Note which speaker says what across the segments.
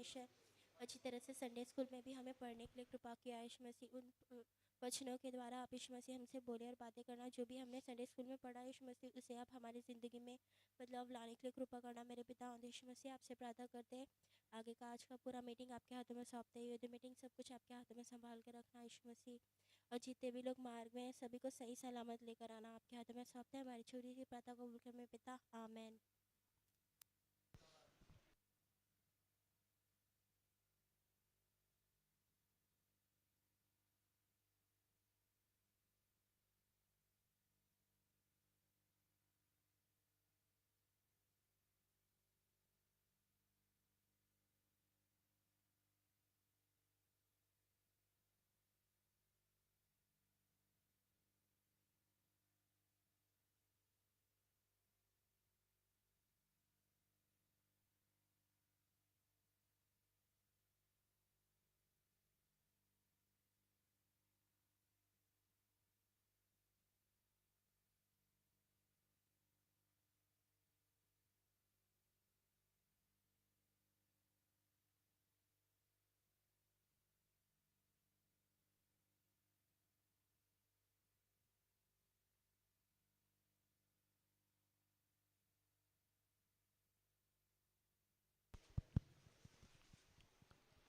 Speaker 1: हमेशा अच्छी तरह से संडे स्कूल में भी हमें पढ़ने के लिए कृपा किया यीशु मसीह। उन वचनों के द्वारा आप यीशु मसीह हमसे बोले और बातें करना, जो भी हमने संडे स्कूल में पढ़ा यीशु मसीह उसे आप हमारी ज़िंदगी में बदलाव लाने के लिए कृपा करना मेरे पिता और यीशु मसीह। आपसे प्रार्थना करते हैं आगे का आज का पूरा मीटिंग आपके हाथों में सौंपते हैं। युद्ध मीटिंग सब कुछ आपके हाथों में संभाल के रखना यीशु मसीह। और जितने भी लोग मार्ग में हैं सभी को सही सलामत लेकर आना आपके हाथों में सौंपते हैं। हमारी छोटी सी प्रार्थना को भूल में पिता, आमेन।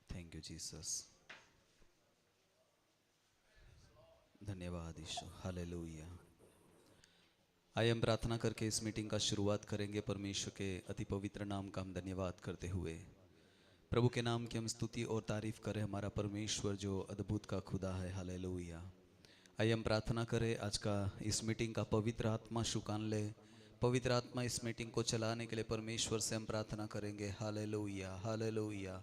Speaker 2: Thank you Jesus. धन्यवाद यीशु। हालेलुया। आइए हम प्रार्थना करके इस मीटिंग का शुरुआत करेंगे। परमेश्वर के अति पवित्र नाम का हम धन्यवाद करते हुए प्रभु के नाम की हम स्तुति और तारीफ करें। हमारा परमेश्वर जो अद्भुत का खुदा है। हालेलुया। आइए हम प्रार्थना करें आज का इस मीटिंग का पवित्र आत्मा शुकान ले। पवित्र आत्मा इस मीटिंग को चलाने के लिए परमेश्वर से हम प्रार्थना करेंगे। Hallelujah, hallelujah,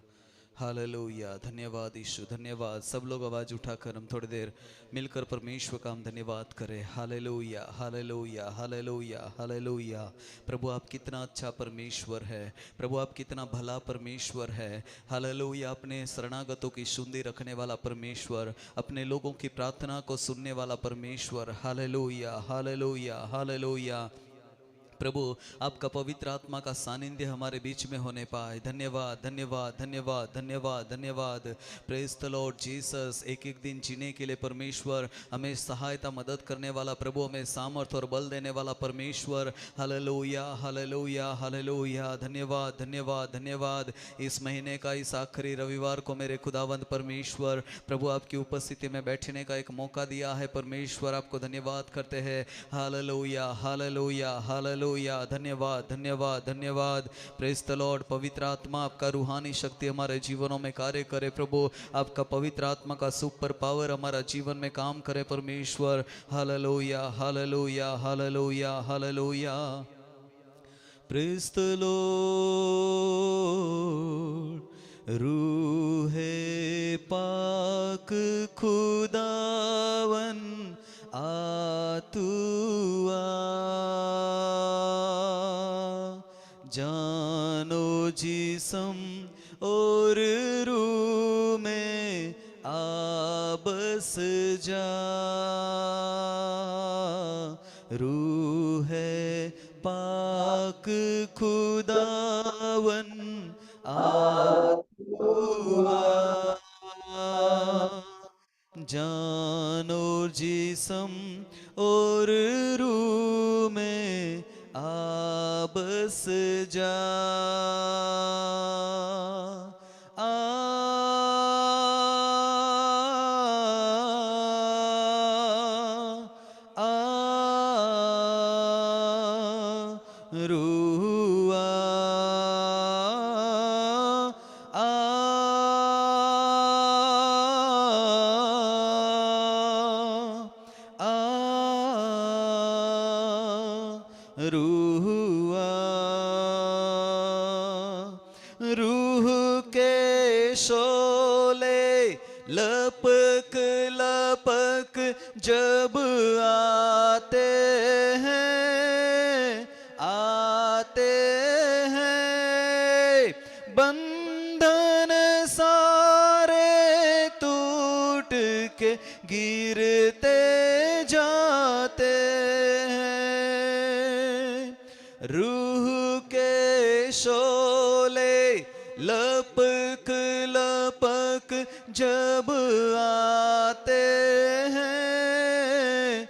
Speaker 2: hallelujah. धन्यवाद यीशु, धन्यवाद। सब लोग आवाज़ उठाकर हम थोड़ी देर मिलकर परमेश्वर का हम धन्यवाद करें। Hallelujah, hallelujah, hallelujah, hallelujah. प्रभु आप कितना अच्छा परमेश्वर है। प्रभु आप कितना भला परमेश्वर है। हालेलुया। अपने शरणागतों की सुंदी रखने वाला परमेश्वर, अपने लोगों की प्रार्थना को सुनने वाला परमेश्वर। Hallelujah, hallelujah, hallelujah. प्रभु आपका पवित्र आत्मा का सानिध्य हमारे बीच में होने पाए। धन्यवाद, धन्यवाद, धन्यवाद, धन्यवाद, धन्यवाद। Praise the Lord Jesus. एक एक दिन जीने के लिए परमेश्वर हमें सहायता मदद करने वाला प्रभु, हमें सामर्थ और बल देने वाला परमेश्वर। Hallelujah, hallelujah, hallelujah. धन्यवाद, धन्यवाद, धन्यवाद। इस महीने का इस आखिरी रविवार को मेरे खुदावंद परमेश्वर प्रभु आपकी उपस्थिति में बैठने का एक मौका दिया है। परमेश्वर आपको धन्यवाद करते हैं। Hallelujah, hallelujah, hallelujah. धन्यवाद, धन्यवाद, धन्यवाद। Praise the Lord. पवित्र आत्मा आपका रूहानी शक्ति हमारे जीवनों में कार्य करे प्रभु। आपका पवित्र आत्मा का सुपर पावर हमारा जीवन में काम करे परमेश्वर। Hallelujah, hallelujah, hallelujah, hallelujah. Praise the Lord. रूहे पाक खुदावन आतुआ, जानो जिसम और रूह में आबस जा। रूह है पाक खुदावन आतुआ, जानो जिसम और रूह में आबस जा। आ रूआ आ रूआ। रूह के शोले लपक लपक जब आते हैं, आते हैं, बंधन सारे टूट के गिरते जाते हैं। रूह के शोले लपक लपक लपक जब आते हैं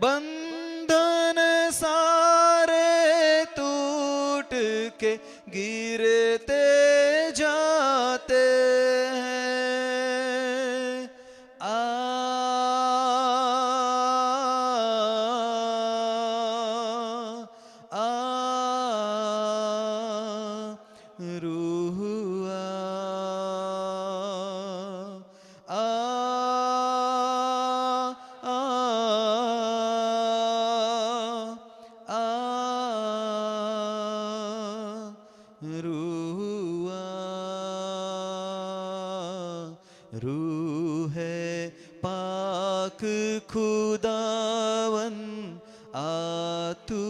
Speaker 2: बंधन सारे टूट के गिरते जाते हैं। रूह रूह है पाक खुदावन तू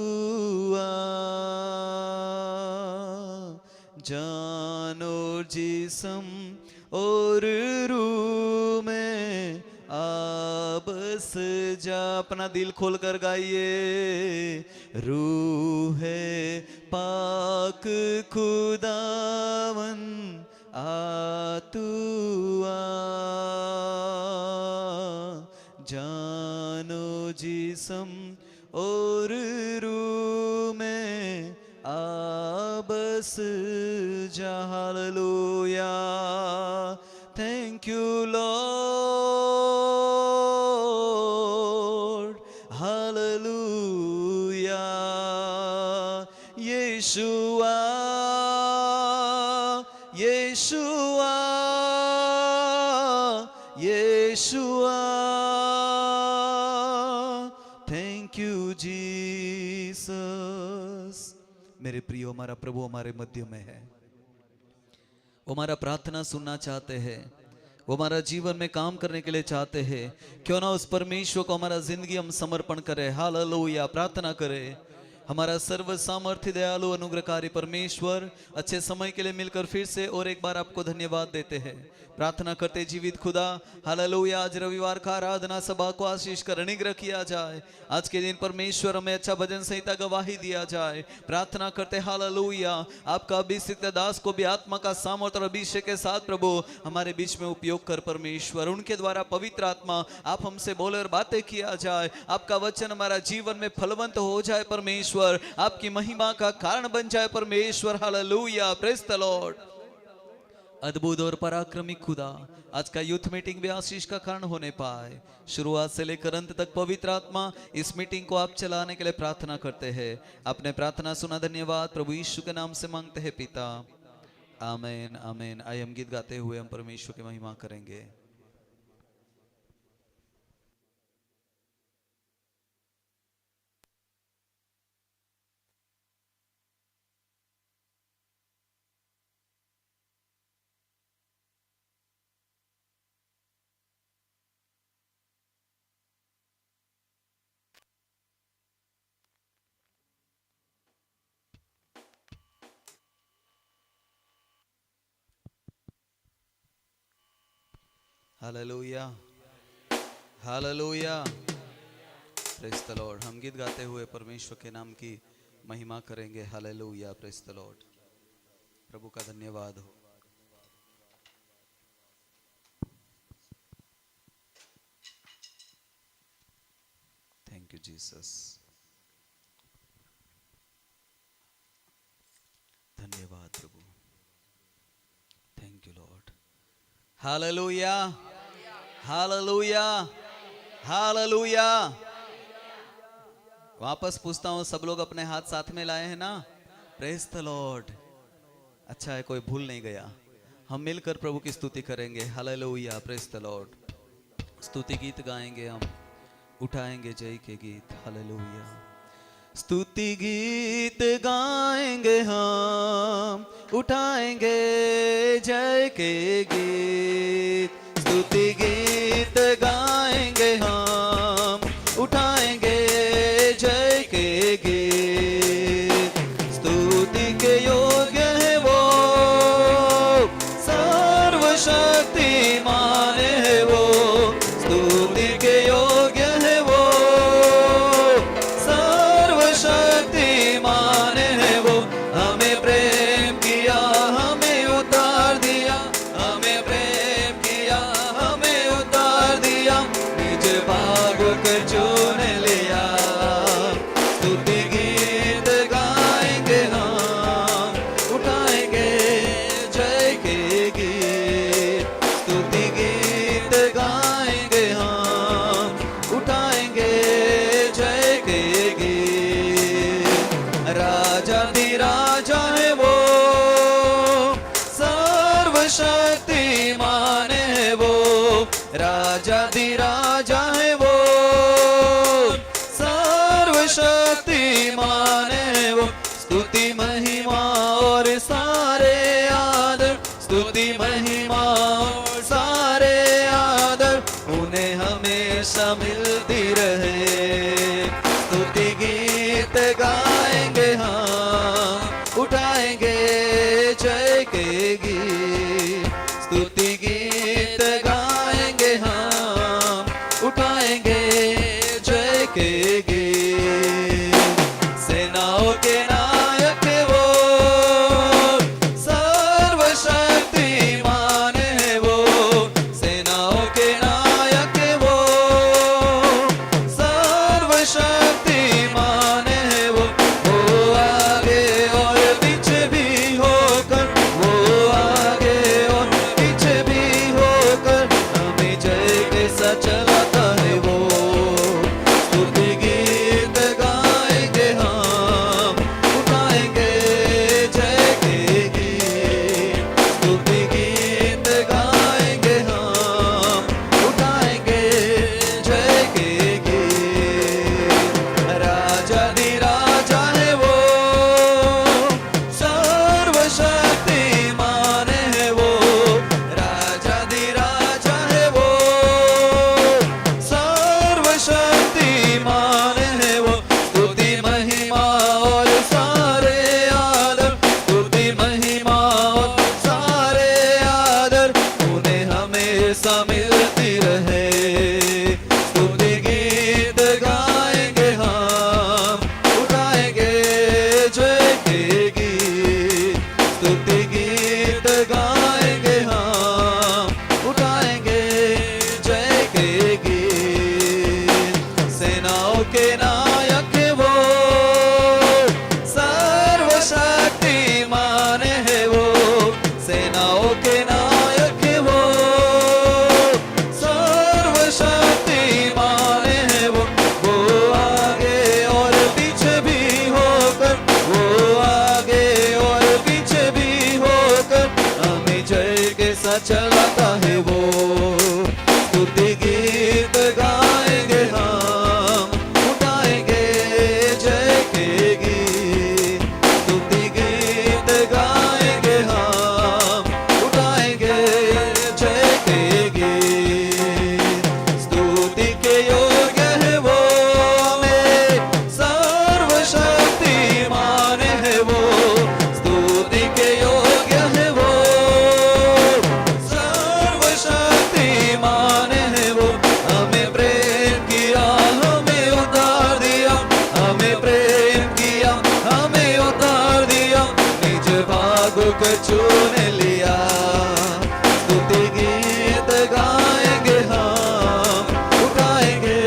Speaker 2: जान और जिस्म और रूह में बस जा। अपना दिल खोल कर गाइए। रूह है पाक खुदावन तू जानो जिस्म और रूह में बस जा। Hallelujah. Thank you Lord. Hallelujah. Yeshua Yeshua Yeshua. Thank you Jesus. मेरे प्रियो, हमारा प्रभु हमारे मध्य में है। वो हमारा प्रार्थना सुनना चाहते हैं, वो हमारा जीवन में काम करने के लिए चाहते हैं। क्यों ना उस परमेश्वर को हमारा जिंदगी हम समर्पण करें। हालेलुया। प्रार्थना करें। हमारा सर्व सामर्थ्य दयालु अनुग्रहकारी परमेश्वर, अच्छे समय के लिए मिलकर फिर से और एक बार आपको धन्यवाद देते हैं। प्रार्थना करते जीवित खुदा, हालेलुया, आज रविवार का आराधना सभा को आशीष कर अनुग्रह किया जाए। आज के दिन परमेश्वर हमें अच्छा भजन संहिता गवाही दिया जाए। प्रार्थना करते हालेलुया, आपका अभिषिक्त दास को भी आत्मा का सामर्थ और अभिषेक के साथ प्रभु हमारे बीच में उपयोग कर परमेश्वर। उनके द्वारा पवित्र आत्मा आप हमसे बोले और बातें किया जाए। आपका वचन हमारा जीवन में फलवंत हो जाए परमेश्वर, आपकी महिमा का कारण बन जाए परमेश्वर। हालेलुया। Praise the Lord. अद्भुत और पराक्रमी खुदा, आज का यूथ मीटिंग भी आशीष का कारण होने पाए। शुरुआत से लेकर अंत तक पवित्र आत्मा इस मीटिंग को आप चलाने के लिए प्रार्थना करते हैं। आपने प्रार्थना सुना, धन्यवाद। प्रभु यीशु के नाम से मांगते हैं पिता, आमीन आमीन। आइए हम गीत गाते हुए हम परमेश्वर की महिमा करेंगे। Hallelujah hallelujah. Praise the Lord. हम गीत गाते हुए परमेश्वर के नाम की महिमा करेंगे। हालेलुया। Praise the Lord. प्रभु का धन्यवाद हो। Thank you Jesus. धन्यवाद प्रभु। Thank you Lord. Hallelujah hallelujah hallelujah. वापस पूछता हूं, सब लोग अपने हाथ साथ में लाए हैं ना? Praise the Lord. अच्छा है, कोई भूल नहीं गया। हम मिलकर प्रभु की स्तुति करेंगे। हालेलुया। Praise the Lord. स्तुति गीत गाएंगे, हम उठाएंगे जय के गीत। हालेलुया। स्तुति गीत गाएंगे, हम उठाएंगे जय के गीत। स्तुति गीत गाएंगे, हम उठाएंगे जय के गीत। स्तुति के योग्य है वो, सर्वशक्तिमान है वो। स्तुति के योग्य है वो, सर्वशक्तिमान है वो। हमें प्रेम किया, हमें उतार दिया, हमें प्रेम किया, हमें उतार दिया, निज भाग कर चुन लिया। स्तुति गीत गाएंगे हम, उठाएंगे जय के गीत। स्तुति गीत गाएंगे हम, उठाएंगे जय के गीत। राजा दी राजा है वो, सर्वशक्तिमान है वो। राजा दी राजा है वो, सर्वशक्तिमान है वो। स्तुति महिमा और सारे आदर, स्तुति महिमा और सारे आदर उन्हें हमेशा मिलती रहे। स्तुति गीत गाएंगे हम, उठाएंगे जय के गीत। स्तुति गीत गाएंगे हम, उठाएंगे जय के गीत। सेनाओं के नायक है वो, सर्वशक्तिमान है वो। सेनाओं के नायक है वो, सर्वशक्तिमान है वो। वो आगे और पीछे भी होकर, वो आगे और पीछे भी होकर हमें जय के साथ चलाता है वो। स्तुति गीत गाएंगे हम, उठाएंगे जय के गीत। स्तुति गीत गाएंगे हम, उठाएंगे जय के गीत। राजा दी राजा है वो, सर्वशक्तिमान है वो। राजा दी राजा है वो, सर्वशक्तिमान है वो। स्तुति महिमा और सारे आदर, स्तुति महिमा और सारे आदर उन्हें हमेशा मिलती रहे। स्तुति गीत गाएंगे हम, उठाएंगे जय के गीत। स्तुति गीत गाएंगे हम, उठाएंगे जय के गीत। सेनाओं के नायक है वो, सर्वशक्तिमान है वो। सेनाओं के नायक है वो, सर्वशक्तिमान है वो। वो आगे और पीछे भी होकर, वो आगे और पीछे भी होकर हमें जय के साथ चलाता है वो। स्तुति गीत गाएंगे हम, उठाएंगे जय के गीत। स्तुति गीत गाएंगे हम, उठाएंगे जय के गीत। स्तुति के योग्य है वो, में सर्वशक्तिमान है वो। स्तुति के योग्य है वो, सर्वशक्तिमान है वो। हमें प्रेम किया, हमें उतार दिया, हमें प्रेम किया, हमें उतार दिया, निज भाग को चुन लिया। स्तुति गीत गाएंगे हम, उठाएंगे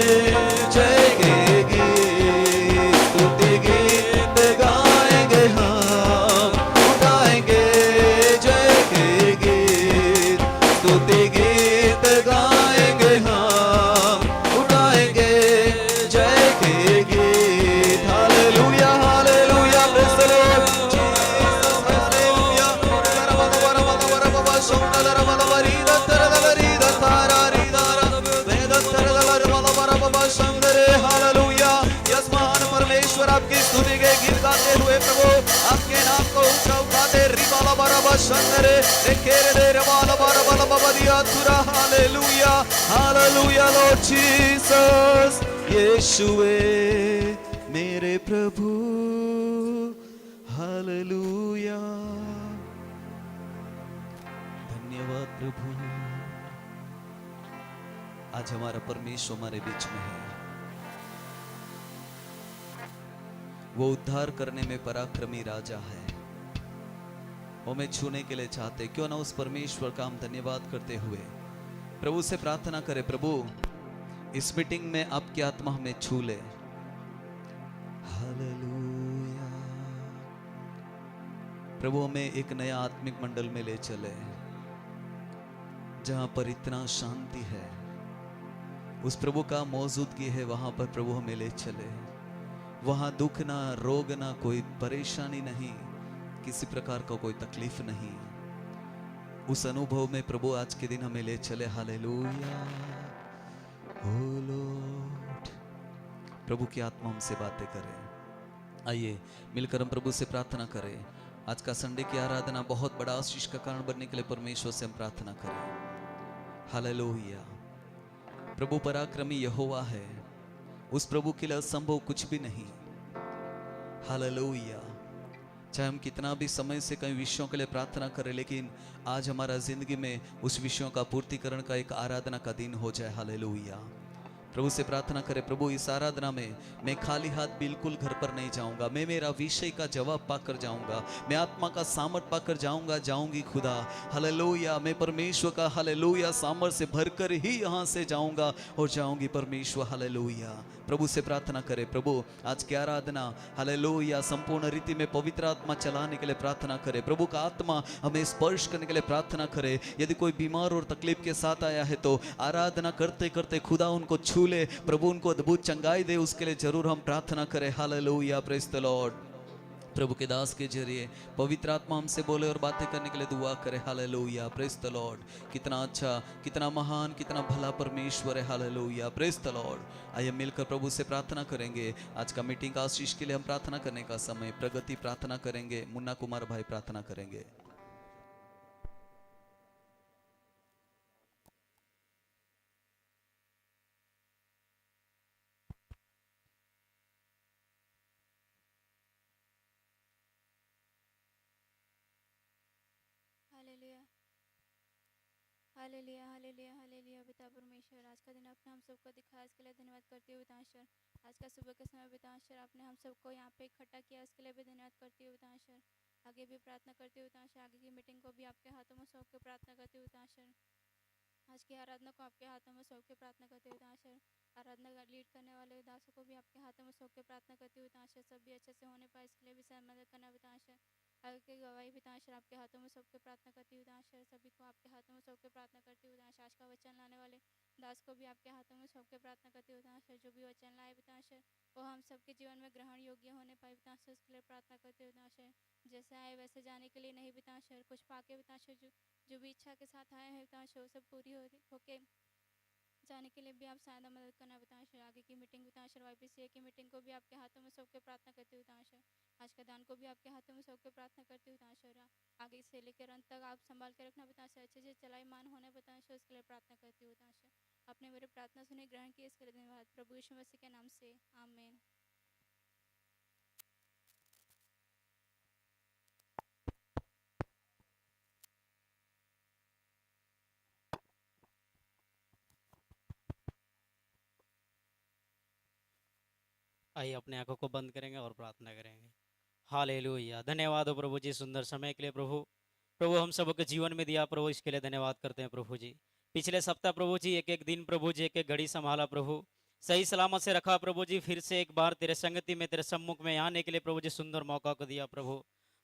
Speaker 2: जय के गीत। स्तुति गीत गाएंगे हम, उठाएंगे जय के गीत। स्तुति गीत गाएंगे हम, उठाएंगे जय के गीत। Hallelujah hallelujah, praise the Lord Jesus, hallelujah. Hallelujah. Yes महान परमेश्वर, आपकी स्तुति के गीत गाते हुए प्रभु आपके नाम को ऊंचा उठाते। रिबाला बराबा शंदरे रेकेरे दे रबाला बराबा बदिया तुरा। Hallelujah hallelujah Lord Jesus. यीशुए मेरे प्रभु, हालेलुया। धन्यवाद प्रभु, आज हमारा परमेश्वर हमारे बीच में है। वो उद्धार करने में पराक्रमी राजा है। हमें छूने के लिए चाहते, क्यों ना उस परमेश्वर का हम धन्यवाद करते हुए प्रभु से प्रार्थना करें, प्रभु इस मीटिंग में आपकी आत्मा हमें छू ले। हालेलुया। प्रभु हमें एक नया आत्मिक मंडल में ले चले जहां पर इतना शांति है, उस प्रभु का मौजूदगी है वहां पर। प्रभु हमें ले चले, वहां दुख ना, रोग ना, कोई परेशानी नहीं, किसी प्रकार का कोई तकलीफ नहीं। उस अनुभव में प्रभु आज के दिन हमें ले चले। हालेलुया। ओ लॉर्ड, प्रभु की आत्मा हमसे बातें करे। आइए मिलकर हम प्रभु से प्रार्थना करें। आज का संडे की आराधना बहुत बड़ा आशीष का कारण बनने के लिए परमेश्वर से हम प्रार्थना करें। हालेलुया। प्रभु पराक्रमी यहोवा है, उस प्रभु के लिए असंभव कुछ भी नहीं। हालेलुया। चाहे हम कितना भी समय से कई विषयों के लिए प्रार्थना करें, लेकिन आज हमारा जिंदगी में उस विषयों का पूर्तिकरण का एक आराधना का दिन हो जाए। हालेलुया। प्रभु से प्रार्थना करें, प्रभु इस आराधना में मैं खाली हाथ बिल्कुल घर पर नहीं जाऊंगा, मैं मेरा विषय का जवाब पाकर जाऊंगा, मैं आत्मा का सामर्थ पाकर जाऊंगा, जाऊंगी खुदा। हालेलुया। मैं परमेश्वर का हालेलुया सामर्थ से भरकर ही यहाँ से जाऊंगा और जाऊंगी परमेश्वर। हालेलुया। प्रभु से प्रार्थना करें, प्रभु आज की आराधना हालेलुया संपूर्ण रीति में पवित्र आत्मा चलाने के लिए प्रार्थना करें। प्रभु का आत्मा हमें स्पर्श करने के लिए प्रार्थना करें। यदि कोई बीमार और तकलीफ के साथ आया है तो आराधना करते करते खुदा उनको छू ले, प्रभु उनको अद्भुत चंगाई दे, उसके लिए जरूर हम प्रार्थना करें। हालेलुया। Praise the Lord. प्रभु के दास के जरिए पवित्र आत्मा हमसे बोले और बातें करने के लिए दुआ करे। हालेलुया। Praise the Lord. कितना अच्छा, कितना महान, कितना भला परमेश्वर है। हालेलुया। Praise the Lord. आइए मिलकर प्रभु से प्रार्थना करेंगे। आज का मीटिंग का आशीष के लिए हम प्रार्थना करने का समय प्रगति प्रार्थना करेंगे। मुन्ना कुमार भाई प्रार्थना करेंगे।
Speaker 3: Hallelujah hallelujah hallelujah hallelujah. पिता परमेश्वर, आज का दिन आपने हम सबको दिखाया, इसके लिए धन्यवाद करती हूँ पिताश्वर। आज का सुबह के समय पिताश्वर आपने हम सबको यहाँ पे इकट्ठा किया, इसके लिए भी धन्यवाद करती हूँ पिताश्वर। आगे भी प्रार्थना करती हूँ पिताश्वर, आगे की मीटिंग को भी आपके हाथों में सौंप के प्रार्थना करती हूँ पिताश्वर। आज की आराधना को आपके हाथों में सौंप के प्रार्थना करती हूँ पिताश्वर। आराधना लीड करने वाले दासों को भी आपके हाथों में सौंप के प्रार्थना करती हूँ पिताश्वर। सब भी अच्छे से होने पाए, इसके लिए भी सर मदद करना पिताश्वर। आगे की गवाही पिताश्वर आपके हाथों में सबके प्रार्थना करती हूँ पिताश्वर। सभी को आपके हाथों में सबके प्रार्थना करती हूँ पिताश्वर। आज का वचन लाने वाले दास को भी आपके हाथों में सबके प्रार्थना करती हूँ पिताश्वर। जो भी वचन लाए पिताश्वर वो हम सबके जीवन में ग्रहण योग्य होने पाए पिताश्वर, उसके लिए प्रार्थना करते हुए पिताश्वर। जैसे आए वैसे जाने के लिए नहीं पिताश्वर, कुछ पाके पिताश्वर जो भी इच्छा के साथ आए हैं पिताश्वर वो सब पूरी होके जाने के लिए भी आप सहायता मदद करना पिताश्वर। आगे की मीटिंग पिताश्वर YPCA की मीटिंग को भी आपके हाथों में सौंप के प्रार्थना करती हूँ पिताश्वर। आज का दान को भी आपके हाथों में सौंप के प्रार्थना करती हूँ पिताश्वर। आगे से लेकर अंत तक आप संभाल के रखना पिताश्वर, अच्छे से चलाई मान होने पिताश्वर, उसके लिए प्रार्थना करती हूँ पिताश्वर। आपने मेरी प्रार्थना सुनी, ग्रहण की, इसके लिए धन्यवाद। प्रभु यीशु मसीह के नाम से आमीन।
Speaker 4: आइए अपने आंखों को बंद करेंगे और प्रार्थना करेंगे। हालेलुया। धन्यवाद हो प्रभु जी सुंदर समय के लिए। प्रभु प्रभु हम सबके जीवन में दिया प्रभु, इसके लिए धन्यवाद करते हैं प्रभु जी। पिछले सप्ताह प्रभु जी एक एक दिन प्रभु जी एक एक घड़ी संभाला प्रभु, सही सलामत से रखा प्रभु जी। फिर से एक बार तेरे संगति में, तेरे सम्मुख में आने के लिए प्रभु जी सुंदर मौका को दिया प्रभु।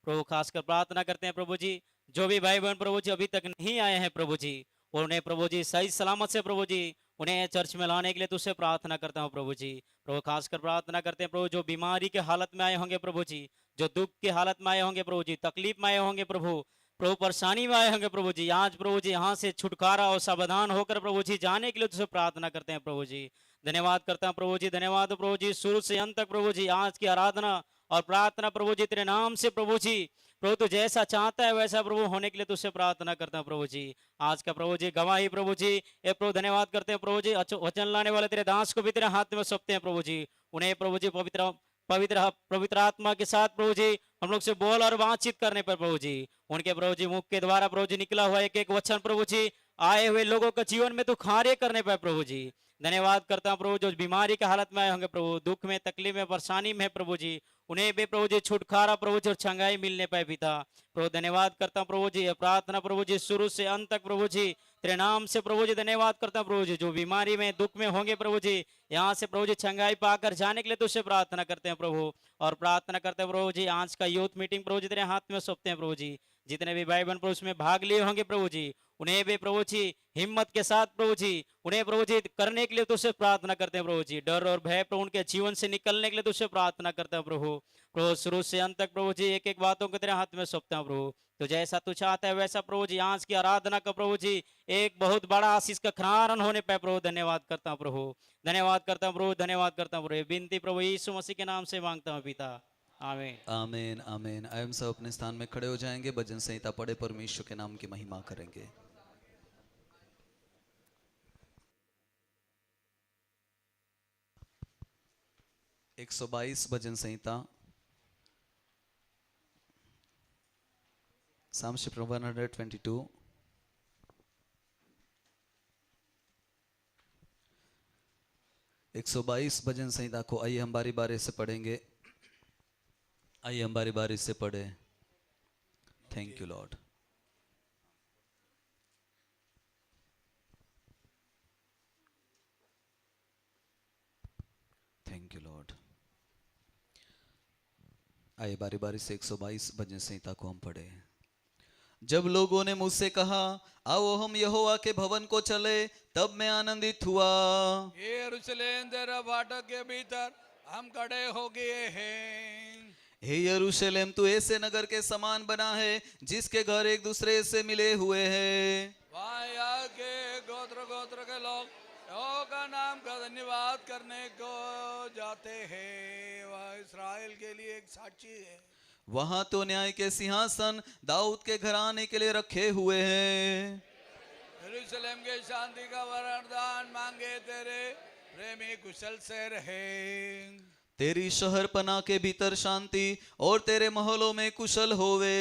Speaker 4: प्रभु खासकर प्रार्थना करते हैं प्रभु जी, जो भी भाई बहन प्रभु जी अभी तक नहीं आए हैं प्रभु जी, और उन्हें प्रभु जी सही सलामत से प्रभु जी उन्हें चर्च में लाने के लिए तुझसे प्रार्थना करता हूँ प्रभु जी। प्रभु खासकर प्रार्थना करते हैं प्रभु, जो बीमारी के हालत में आए होंगे प्रभु जी, जो दुख की हालत में आए होंगे प्रभु जी, तकलीफ में आए होंगे प्रभु, प्रभु परेशानी में आए होंगे प्रभु जी, आज प्रभु जी यहाँ से छुटकारा और सावधान होकर प्रभु जी जाने के लिए तुझसे प्रार्थना करते हैं प्रभु जी। धन्यवाद करता हूँ प्रभु जी, धन्यवाद प्रभु जी। शुरू से अंत तक प्रभु जी आज की आराधना और प्रार्थना प्रभु जी तेरे नाम से प्रभु जी, प्रभु तू जैसा चाहता है वैसा प्रभु होने के लिए तुझसे प्रार्थना करता हूँ प्रभु जी। आज का प्रभु जी गवाही प्रभु जी ये प्रभु धन्यवाद करते हैं प्रभु जी। वचन लाने वाले तेरे दास को भी तेरे हाथ में सौंपते हैं प्रभु जी। उन्हें प्रभु जी पवित्र पवित्र पवित्र आत्मा के साथ प्रभु जी हम लोग से बोल और बातचीत करने पर प्रभु जी, उनके प्रभु जी मुख के द्वारा प्रभु जी निकला हुआ एक एक वचन प्रभु जी आए हुए लोगों के जीवन में तू कार्य करने पर प्रभु जी। धन्यवाद करता हूँ प्रभु, जो बीमारी की हालत में आए होंगे प्रभु, दुख में, तकलीफ में, परेशानी में प्रभु जी, उन्हें भी प्रभु जी छुटकारा प्रभु जी और छंगाई मिलने पाए पिता। प्रभु धन्यवाद करता हूँ प्रभु जी, ये प्रार्थना प्रभु जी शुरू से अंत तक प्रभु जी तेरे नाम से प्रभु जी धन्यवाद करता हूँ प्रभु जी। जो बीमारी में दुख में होंगे प्रभु जी, यहाँ से प्रभु जी छंगाई पाकर जाने के लिए तुझसे प्रार्थना करते हैं प्रभु। और प्रार्थना करते हैं प्रभु जी, आज का यूथ मीटिंग प्रभु जी तेरे हाथ में सौंपते हैं प्रभु जी। जितने भी भाई बहन प्रभु उसमें भाग लिए होंगे प्रभु जी, उन्हें भी प्रभु जी हिम्मत के साथ प्रभु जी उन्हें प्रभु जी करने के लिए तुझसे प्रार्थना करते हैं प्रभु जी। डर और भय प्रभु उनके जीवन से निकलने के लिए तुझसे प्रार्थना करते हैं प्रभु। प्रभु शुरू से अंत तक प्रभु जी एक एक बातों को तेरे हाथ में सौंपते हैं प्रभु। तो जैसा तू चाहता है वैसा प्रभु जी आज की आराधना का प्रभु जी एक बहुत बड़ा आशीष का खनारन होने पे प्रभु धन्यवाद करता हूँ प्रभु, धन्यवाद करता हूँ प्रभु, धन्यवाद करता हूँ प्रभु। ये विनती प्रभु यीशु मसीह के नाम से मांगता हूँ पिता, आमीन।
Speaker 2: आमीन आमीन। आइए हम सब अपने स्थान में खड़े हो जाएंगे, भजन संहिता पढ़े परमेश्वर के नाम की महिमा करेंगे। एक 122 भजन संहिता, Psalmship 122। एक 122 भजन संहिता को आइए हम बारी बारी से पढ़ेंगे। आइए हम बारी बारी से पढ़े। Thank you Lord. Thank you Lord. आइए बारी बारी से 122 भजन संहिता को हम पढ़े। जब लोगों ने मुझसे कहा आओ हम यहोवा के भवन को चले, तब मैं आनंदित हुआ।
Speaker 5: यरूशलेम तेरा फाटक के भीतर हम खड़े हो गए हैं।
Speaker 2: हे यरूशलेम तू ऐसे नगर के समान बना है जिसके घर एक दूसरे से मिले हुए हैं।
Speaker 5: वहाँ यहाँ के गोत्र गोत्र के लोग यहोवा का नाम का धन्यवाद करने को जाते हैं। वह इस्राएल के लिए एक साक्षी है।
Speaker 2: वहां तो न्याय के सिंहासन दाऊद के घराने के लिए रखे हुए हैं।
Speaker 5: यरूशलेम के शांति का वरदान मांगे, तेरे प्रेमी कुशल से रहे।
Speaker 2: तेरी शहरपनाह के भीतर शांति और तेरे महलों में कुशल होवे।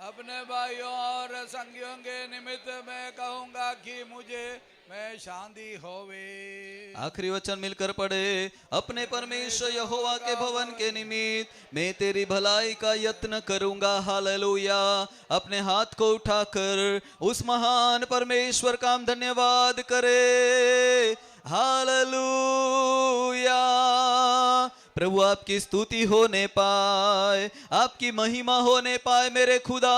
Speaker 5: अपने भाइयों और संगियों के निमित्त मैं कहूँगा कि मुझे में शांति होवे।
Speaker 2: आखिरी वचन मिलकर पढ़े। अपने परमेश्वर यहोवा के भवन के निमित्त मैं तेरी भलाई का यत्न करूंगा। हालेलुया। अपने हाथ को उठाकर उस महान परमेश्वर का हम धन्यवाद करे। हालेलुया। प्रभु आपकी स्तुति होने पाए, आपकी महिमा होने पाए मेरे खुदा।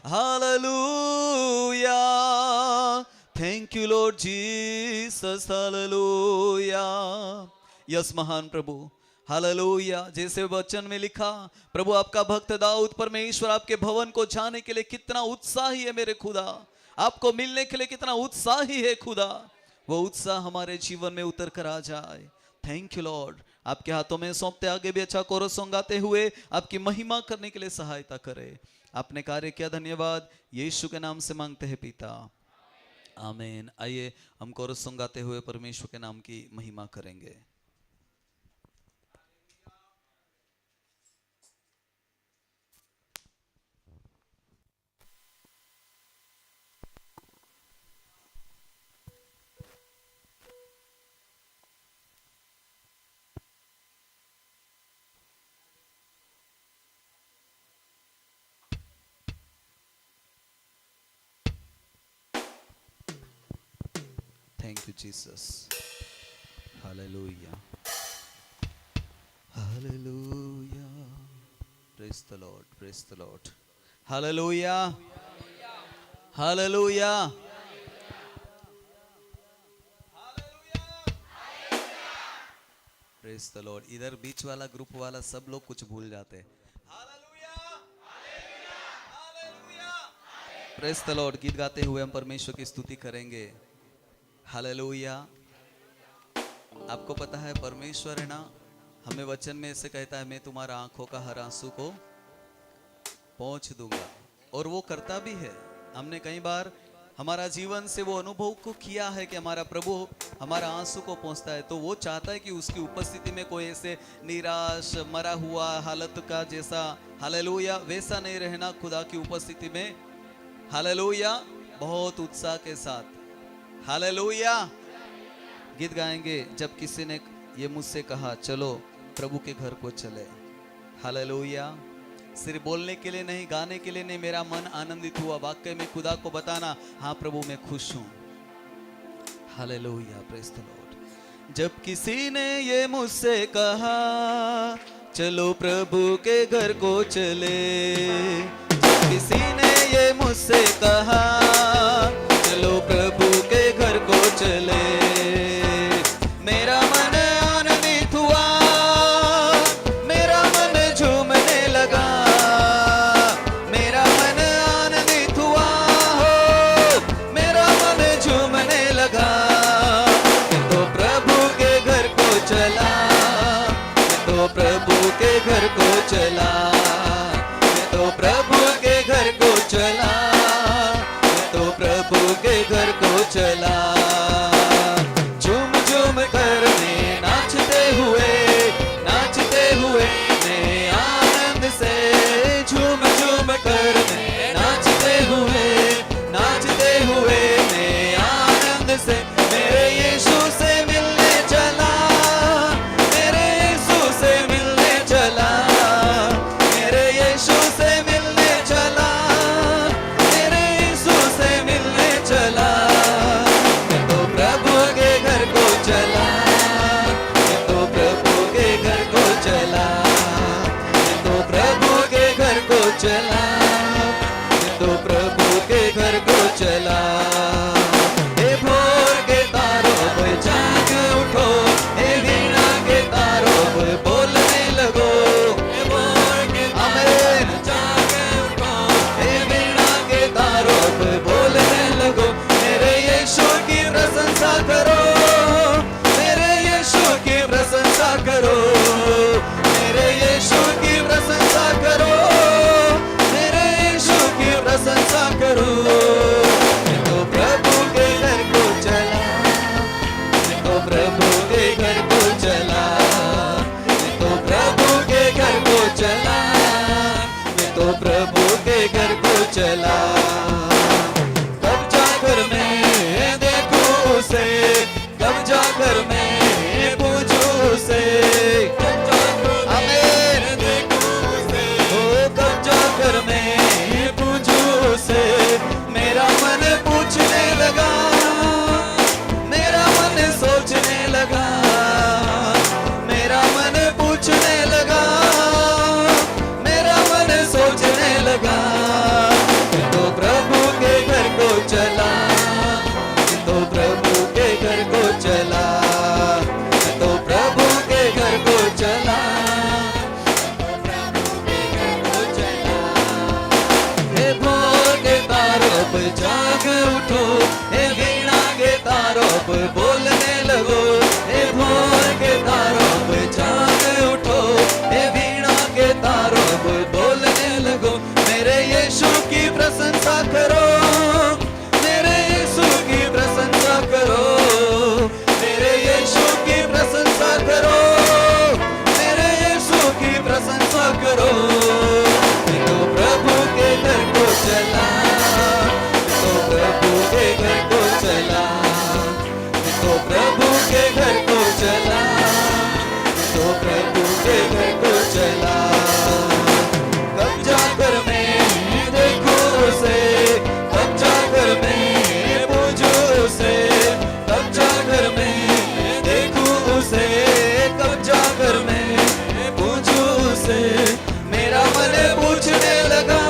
Speaker 2: Hallelujah. Thank you Lord Jesus. Hallelujah. Yes महान प्रभु। हालेलुया। जैसे वचन में लिखा, प्रभु आपका भक्त दाऊद परमेश्वर आपके भवन को जाने के लिए कितना उत्साही है मेरे खुदा। आपको मिलने के लिए कितना उत्साही है खुदा। वो उत्साह हमारे जीवन में उतर कर आ जाए। Thank you Lord. आपके हाथों में सौंपते आगे भी अच्छा कोरस सॉन्ग गाते हुए आपकी महिमा करने के लिए सहायता करे। आपने कार्य किया, धन्यवाद। यीशु के नाम से मांगते हैं पिता, आमीन। आइए हम कोरस सॉन्ग गाते हुए परमेश्वर के नाम की महिमा करेंगे। Thank you, Jesus. Hallelujah. Hallelujah. Praise the Lord. Praise the Lord. Hallelujah. Hallelujah. Praise the Lord. इधर बीच वाला ग्रुप वाला सब लोग कुछ भूल जाते हैं। Praise the Lord. गीत गाते हुए हम परमेश्वर की स्तुति करेंगे। हालेलुया। आपको पता है परमेश्वर है ना, हमें वचन में ऐसे कहता है, मैं तुम्हारा आंखों का हर आंसू को पहुंच दूंगा, और वो करता भी है। हमने कई बार हमारा जीवन से वो अनुभव को किया है कि हमारा प्रभु हमारा आंसू को पहुंचता है। तो वो चाहता है कि उसकी उपस्थिति में कोई ऐसे निराश मरा हुआ हालत का जैसा, हालेलुया, वैसा नहीं रहना खुदा की उपस्थिति में। हालेलुया। बहुत उत्साह के साथ हालेलुया गीत गाएंगे। जब किसी ने ये मुझसे कहा चलो प्रभु के घर को चले, हालेलुया। सिर्फ बोलने के लिए नहीं, गाने के लिए नहीं, मेरा मन आनंदित हुआ। वाकई में खुदा को बताना, हाँ प्रभु मैं खुश हूँ। Hallelujah, praise the Lord. जब किसी ने ये मुझसे कहा चलो प्रभु के घर को चले, जब किसी ने ये मुझसे कहा चलो प्रभु के घर को चले, मेरा मन आनंदित हुआ, मेरा मन झूमने लगा, मेरा मन आनंदित हुआ हो, मेरा मन झूमने लगा। मैं तो प्रभु के घर को चला, मैं तो प्रभु के घर को चला, मैं तो प्रभु के घर को चला, मैं तो प्रभु के घर को चला। झूम झूम कर मैं नाचते हुए मैं आनंद से, झूम झूम कर मैं नाचते हुए मैं आनंद से, मेरे यीशु से मिलने चला, मेरे यीशु से मिलने चला, मेरे यीशु से मिलने चला, मेरे यीशु से मिलने चला। मैं तो प्रभु के घर को चला, मैं तो प्रभु के घर को चला, मैं तो प्रभु के घर को चला, मैं तो प्रभु के घर को चला। हे भोर के तारों पे जाग उठो, हे वीणा के तारों पे बोलने लगो, हे भोर के आमीन जाग उठो, हे वीणा के तारों पे बोलने लगो, मेरे यीशु की प्रशंसा करो, मेरे यीशु की प्रशंसा करो, मेरे यीशु की प्रशंसा करो, मेरे यीशु की प्रशंसा करो। मैं तो प्रभु के घर को चला, मैं तो प्रभु के घर को चला, मैं तो प्रभु के घर को चला, मैं तो प्रभु के घर को चला। कब जाकर मैं देखूं उसे, कब जाकर मैं पूछूं उसे, आमीन देखूं उसे, ओ कब जाकर मैं पूछूं उसे, मेरा मन पूछने लगा, मेरा मन सोचने लगा, मेरा मन पूछने लगा, मेरा मन सोचने लगा। मैं तो प्रभु के घर को चला, मैं तो प्रभु के घर को चला, मैं तो प्रभु के घर को चला, मैं तो प्रभु के घर को चला। हे भोर के तारों पे जाग उठो, हे वीणा के तारों पे बोलने लगो, हे भोर के तारों पे जाग उठो, हे वीणा के तारों पे बोलने लगो, मेरे यीशु की प्रशंसा करो, मेरे यीशु की प्रशंसा करो, मेरे यीशु की प्रशंसा करो, मेरे यीशु की प्रशंसा करो। मैं तो प्रभु के घर को चला, मैं तो प्रभु के घर को चला, मैं तो प्रभु के घर को चला, मैं तो प्रभु के घर को चला। कब जाकर मैं देखूं उसे, कब जाकर मैं पूछूं उसे, कब जाकर मैं देखूं उसे, कब जाकर मैं पूछूं उसे, मेरा मन पूछने लगा,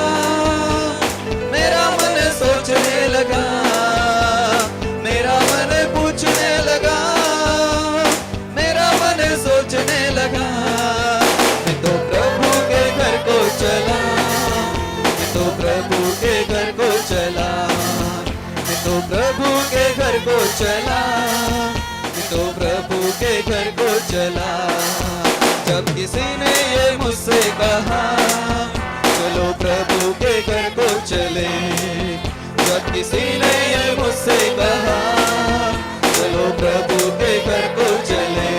Speaker 2: मेरा मन सोचने लगा, मेरा मन पूछने लगा, मेरा मन सोचने लगा। मैं तो प्रभु के घर को चला, मैं तो प्रभु के घर को चला, मैं तो प्रभु के घर को चला, मैं तो प्रभु के घर को चला। जब किसी ने ये मुझसे कहा चलो प्रभु के घर को चले, जब किसी ने ये मुझसे कहा चलो प्रभु के घर को चले,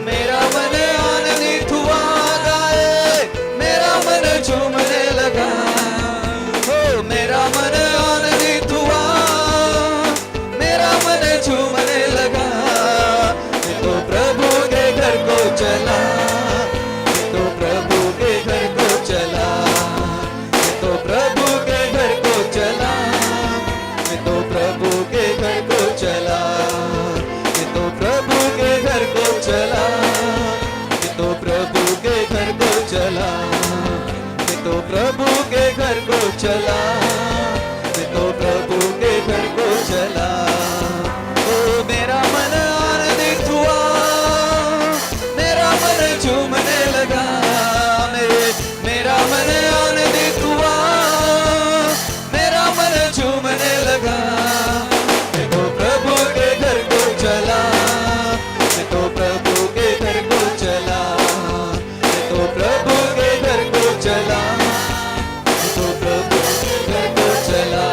Speaker 2: मेरा मन आनंदित हुआ गाए, मेरा मन झूमने लगा, हो मेरा मन आनंदित हुआ, मेरा मन झूमने लगा। मैं तो प्रभु के घर को चला, मैं तो तो प्रभु के घर को चला, मैं तो प्रभु के घर को चला। ओ मेरा मन आनंदित हुआ, मेरा मन झूमने लगा, मेरा मन आनंदित हुआ, मेरा मन झूमने लगा। मैं तो प्रभु के घर को चला, मैं तो प्रभु के घर को चला, मैं तो प्रभु के घर को चला, मैं तो प्रभु के घर को चला।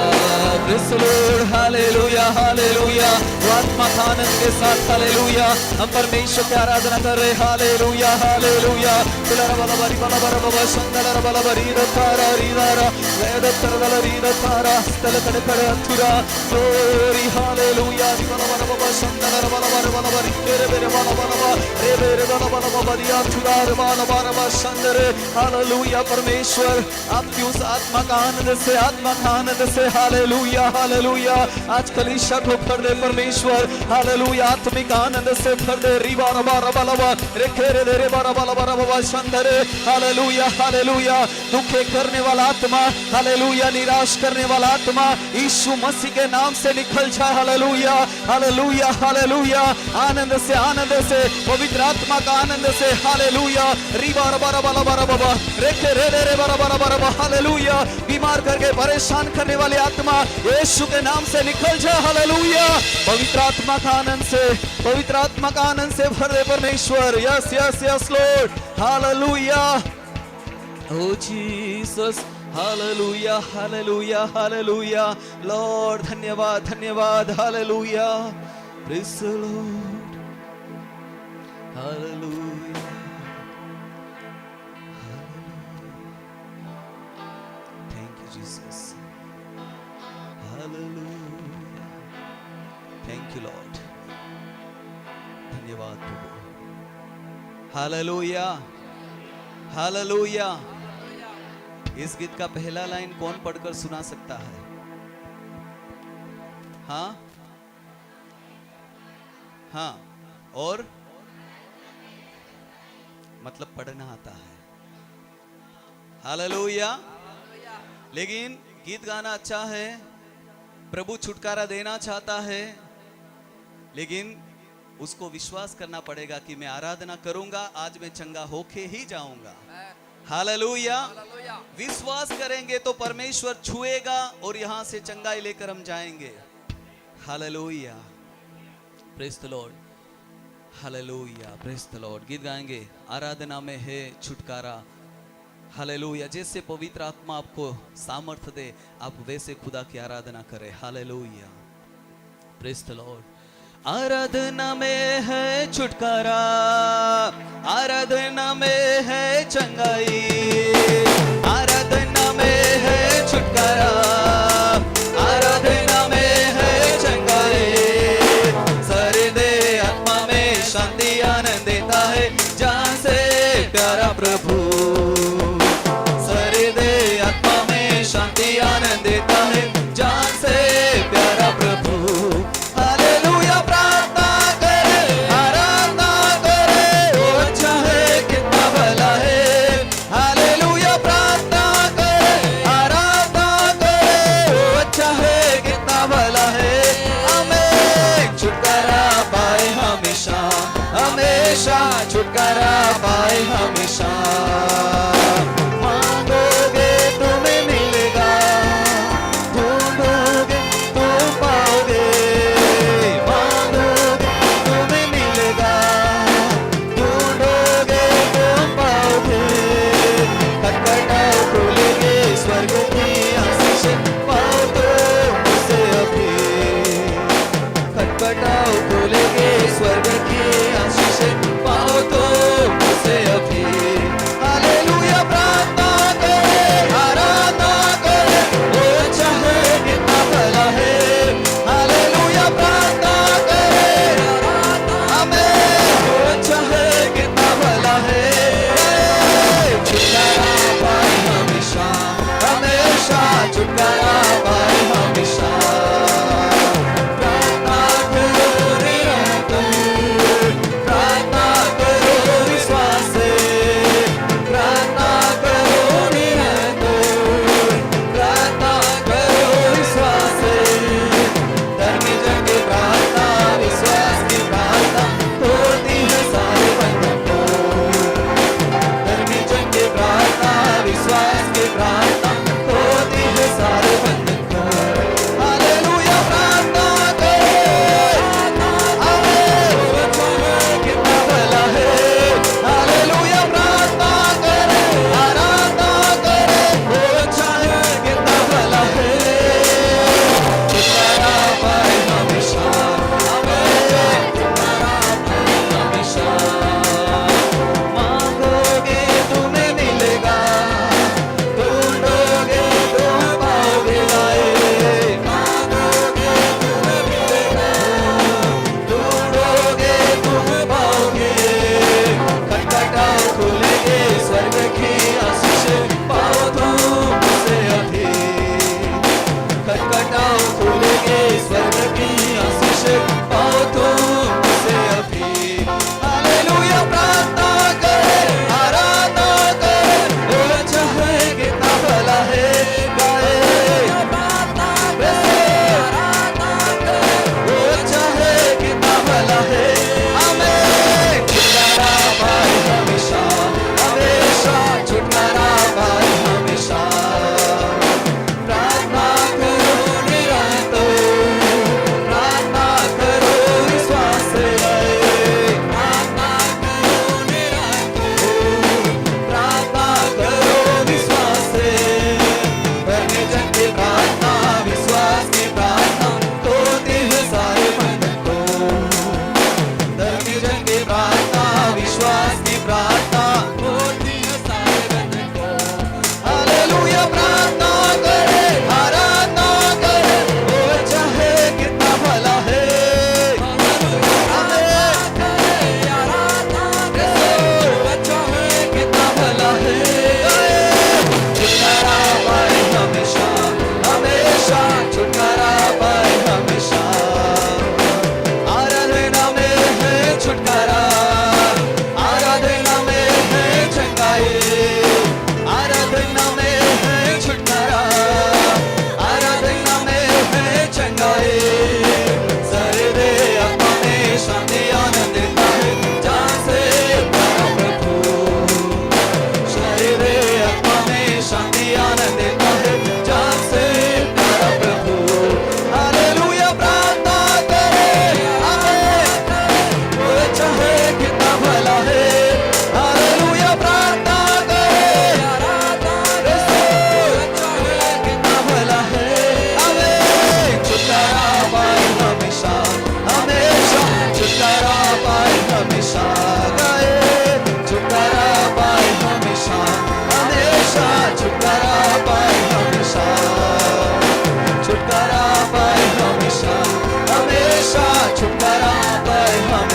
Speaker 2: Praise the Lord, hallelujah hallelujah. आत्मा का आनंद के साथ हालेलुया हम परमेश्वर की आराधना कर रहे। Hallelujah hallelujah. तुलरा बला बरी बला बरा बबा संदलरा बला बरी रतारा रीदारा वेद तरदला रीदारा स्थल तड़ तड़ अथुरा ग्लोरी हालेलुया। री बला बरा बबा संदलरा बला बरा बरी तेरे मेरे बला बला रे मेरे बला बला बबा दिया अथुरा रे बला बरा संदरे हालेलुया। परमेश्वर आपकी उस आत्मा का आनंद से, आत्मा का आनंद से हालेलुया हालेलुया। आज कलीसिया को भर दे परमेश्वर हालेलुया। आत्मिक आनंद से भर दे। रिबा रबा रबा लबा रे खेरे दे रे बारा बला बरा बबा संदरे हालेलुया हालेलुया। दुखे करने वाला आत्मा हालेलुया, निराश करने वाला आत्मा यीशु मसीह के नाम से निकल जाए। Hallelujah hallelujah hallelujah. आनंद से पवित्र आत्मा का आनंद से हालेलुया। रिबा रबा रबा लबा रबा रे खेरे दे रे बारा बरा बरा हालेलुया। बीमार करके परेशान करने वाले आत्मा यीशु के नाम से निकल जाए। हालेलुया। पवित्र आत्मा का आनंद से, पवित्र आत्मा का आनंद से भर दे परमेश्वर। Yes yes yes Lord hallelujah. Oh Jesus hallelujah hallelujah hallelujah. Lord धन्यवाद धन्यवाद hallelujah. Praise the Lord hallelujah. Thank you Jesus hallelujah. Thank you Lord. धन्यवाद प्रभु। Hallelujah hallelujah. इस गीत का पहला लाइन कौन पढ़कर सुना सकता है? हाँ हाँ, और मतलब पढ़ना आता है। हालेलुया। लेकिन गीत गाना अच्छा है, प्रभु छुटकारा देना चाहता है, लेकिन उसको विश्वास करना पड़ेगा कि मैं आराधना करूंगा, आज मैं चंगा होके ही जाऊंगा। हालेलुया। विश्वास करेंगे तो परमेश्वर छुएगा और यहां से चंगाई लेकर हम जाएंगे। Hallelujah. Praise the Lord hallelujah. Praise the Lord. गीत गाएंगे, आराधना में है छुटकारा। हालेलुया। जैसे पवित्र आत्मा आपको सामर्थ्य दे, आप वैसे खुदा की आराधना करें। हालेलुया। Praise the Lord. आराधना में है छुटकारा, आराधना में है चंगाई, आराधना में है छुटकारा, आराधना में है चंगाई। सरदे आत्मा में शांति आनंद देता है, जान से प्यारा प्रभु। सरदे आत्मा में शांति आनंद देता है, जान से प्यारा प्रभु। छुटकारा पाए हमेशा। मांगोगे तुम्हें मिलेगा, ढूंढोगे तुम पाओगे। मांगोगे तुम्हें मिलेगा, ढूंढोगे तुम पाओगे। खटखटाओ खोलेंगे स्वर्ग की आशीष, पाओ तो मुझसे अभी। खटखटाओ खोलेंगे स्वर्ग की आशीष, पाओ तो मुझसे अभी। Hallelujah.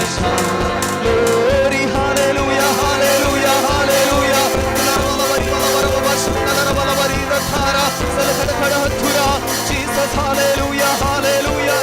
Speaker 2: Glory, hallelujah, hallelujah, hallelujah. Jesus, hallelujah, hallelujah.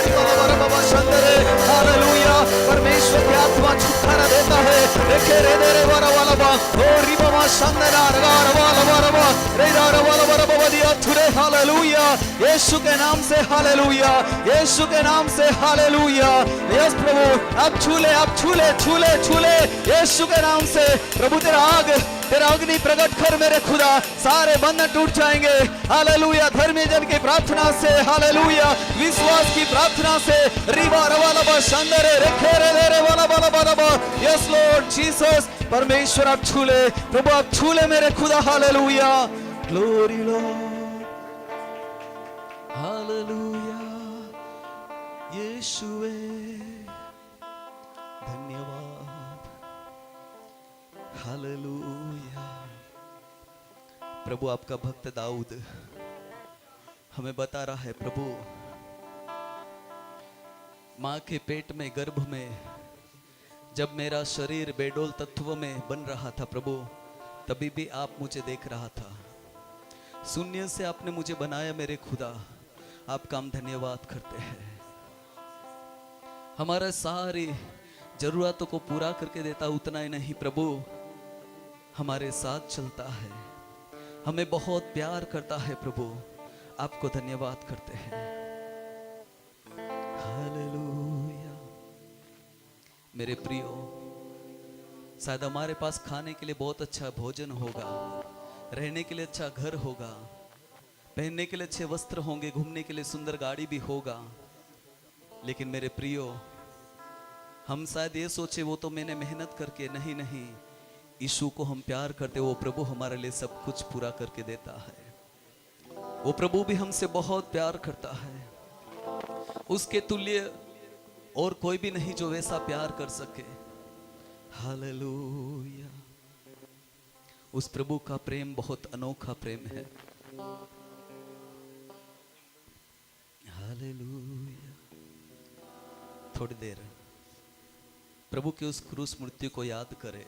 Speaker 2: Hallelujah. परमेश्वर की आत्मा छुटकारा देता है। देखे रे दे रे वाला वाला बा ओ रिबा मा शंदरा रगार वाला वाला बा रे दार वाला वाला बा दिया थुरे हालेलुया। यीशु के नाम से हालेलुया, यीशु के नाम से हालेलुया। यस प्रभु, अब छूले, अब छूले, छूले, छूले यीशु के नाम से। प्रभु तेरा अग्नि प्रकट कर मेरे खुदा, सारे बंधन टूट जाएंगे। हालेलुया। धर्मी जन की प्रार्थना से, हालेलुया, विश्वास की प्रार्थना से रिवा रवाला बा शंदरे रेखे रे दे रे वाला वाला वाला बा। यस लॉर्ड जीसस, परमेश्वर आप छूले, प्रभु आप छूले मेरे खुदा। हालेलुया। Glory Lord, hallelujah. यीशुवे धन्यवाद, हालेलुया। प्रभु आपका भक्त दाऊद हमें बता रहा है, प्रभु माँ के पेट में, गर्भ में, जब मेरा शरीर बेडोल तत्व में बन रहा था प्रभु, तभी भी आप मुझे देख रहा था। शून्य से आपने मुझे बनाया मेरे खुदा, आपका हम धन्यवाद करते हैं। हमारा सारी जरूरतों को पूरा करके देता, उतना ही नहीं प्रभु हमारे साथ चलता है, हमें बहुत प्यार करता है प्रभु, आपको धन्यवाद करते हैं। हालेलुया। मेरे प्रियो, शायद हमारे पास खाने के लिए बहुत अच्छा भोजन होगा, रहने के लिए अच्छा घर होगा, पहनने के लिए अच्छे वस्त्र होंगे, घूमने के लिए सुंदर गाड़ी भी होगा, लेकिन मेरे प्रियो हम शायद ये सोचे वो तो मैंने मेहनत करके, नहीं नहीं, यीशु को हम प्यार करते, वो प्रभु हमारे लिए सब कुछ पूरा करके देता है। वो प्रभु भी हमसे बहुत प्यार करता है, उसके तुल्य और कोई भी नहीं जो वैसा प्यार कर सके। हालेलुया। उस प्रभु का प्रेम बहुत अनोखा प्रेम है। हालेलुया। थोड़ी देर प्रभु के उस क्रूस मृत्यु को याद करें,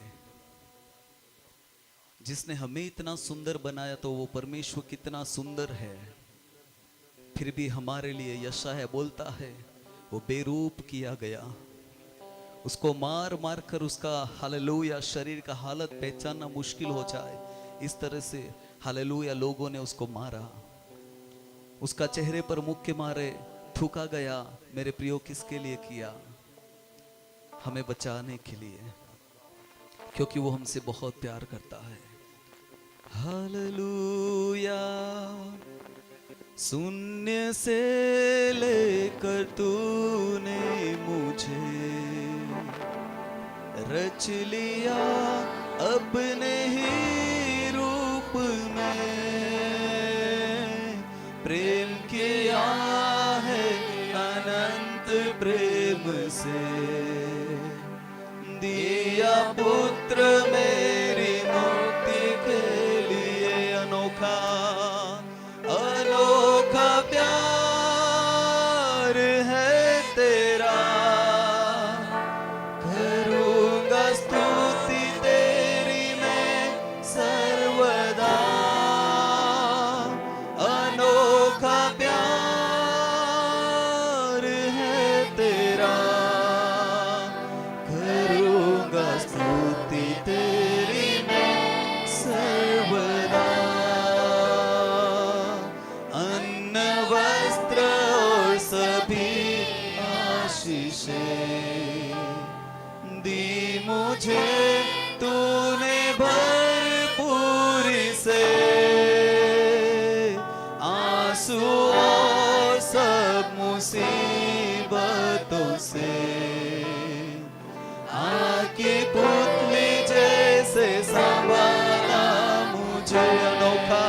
Speaker 2: जिसने हमें इतना सुंदर बनाया, तो वो परमेश्वर कितना सुंदर है, फिर भी हमारे लिए यशायाह बोलता है वो बेरूप किया गया, उसको मार मार कर उसका हालेलुया शरीर का हालत पहचानना मुश्किल हो जाए, इस तरह से हालेलुया लोगों ने उसको मारा, उसका चेहरे पर मुक्के मारे, थूका गया। मेरे प्रियो, किसके लिए किया? हमें बचाने के लिए, क्योंकि वो हमसे बहुत प्यार करता है। हालेलुया। शून्य से लेकर तूने मुझे रच लिया अपने ही रूप में, प्रेम किया है अनंत प्रेम से, दिया पुत्र मेरी मुक्ति के लिए अनोखा अनोखा प्यार है तेरा, करूंगा स्तुति तेरी मैं सर्वदा, अनोखा प्यार है तेरा, करूंगा स्तुति तेरी मैं सर्वदा। अन्न वस्त्र और सभी आशीषें दी मुझे तूने भरपूरी से, आंसू और सब मुसीबतों से आके पुतली जैसे संभाला मुझे, अनोखा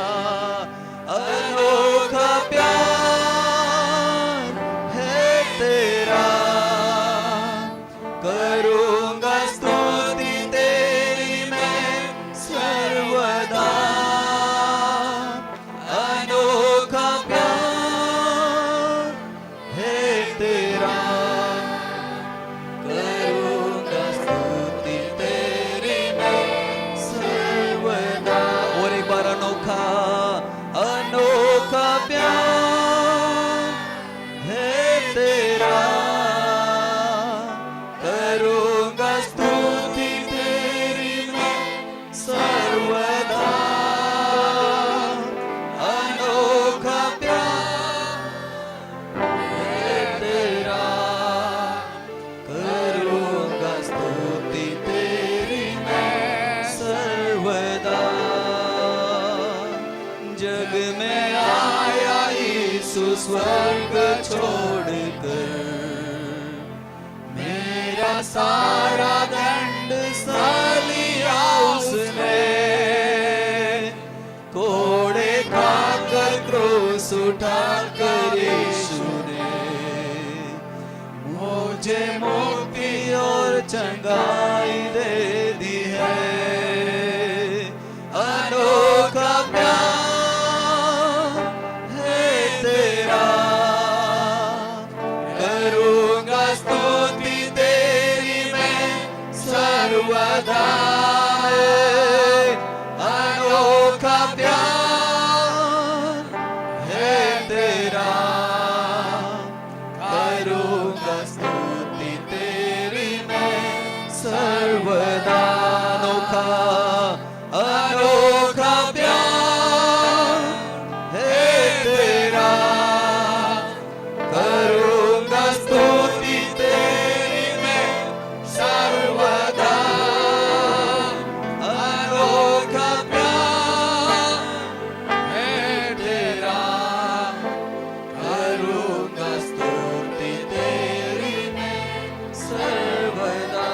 Speaker 2: अनोखा प्यार है तेरा, करूंगा स्तुति तेरी मैं सर्वदा, अनोखा प्यार है तेरा, करूंगा में आया यीशु स्वर्ग छोड़कर, मेरा सारा दंड सह लिया उसने, कोड़े खाकर क्रूस उठाकर यीशु ने मुझे मुक्ति और चंगाई दे दी है। अनोखा प्यार है तेरा, करूंगा स्तुति तेरी मैं सर्वदा। अनोखा प्यार है तेरा, करूंगा स्तुति तेरी मैं सर्वदा। अनोखा प्यार है तेरा, करूंगा स्तुति तेरी मैं सर्वदा। अनोखा प्यार है तेरा, करूंगा स्तुति तेरी मैं सर्वदा।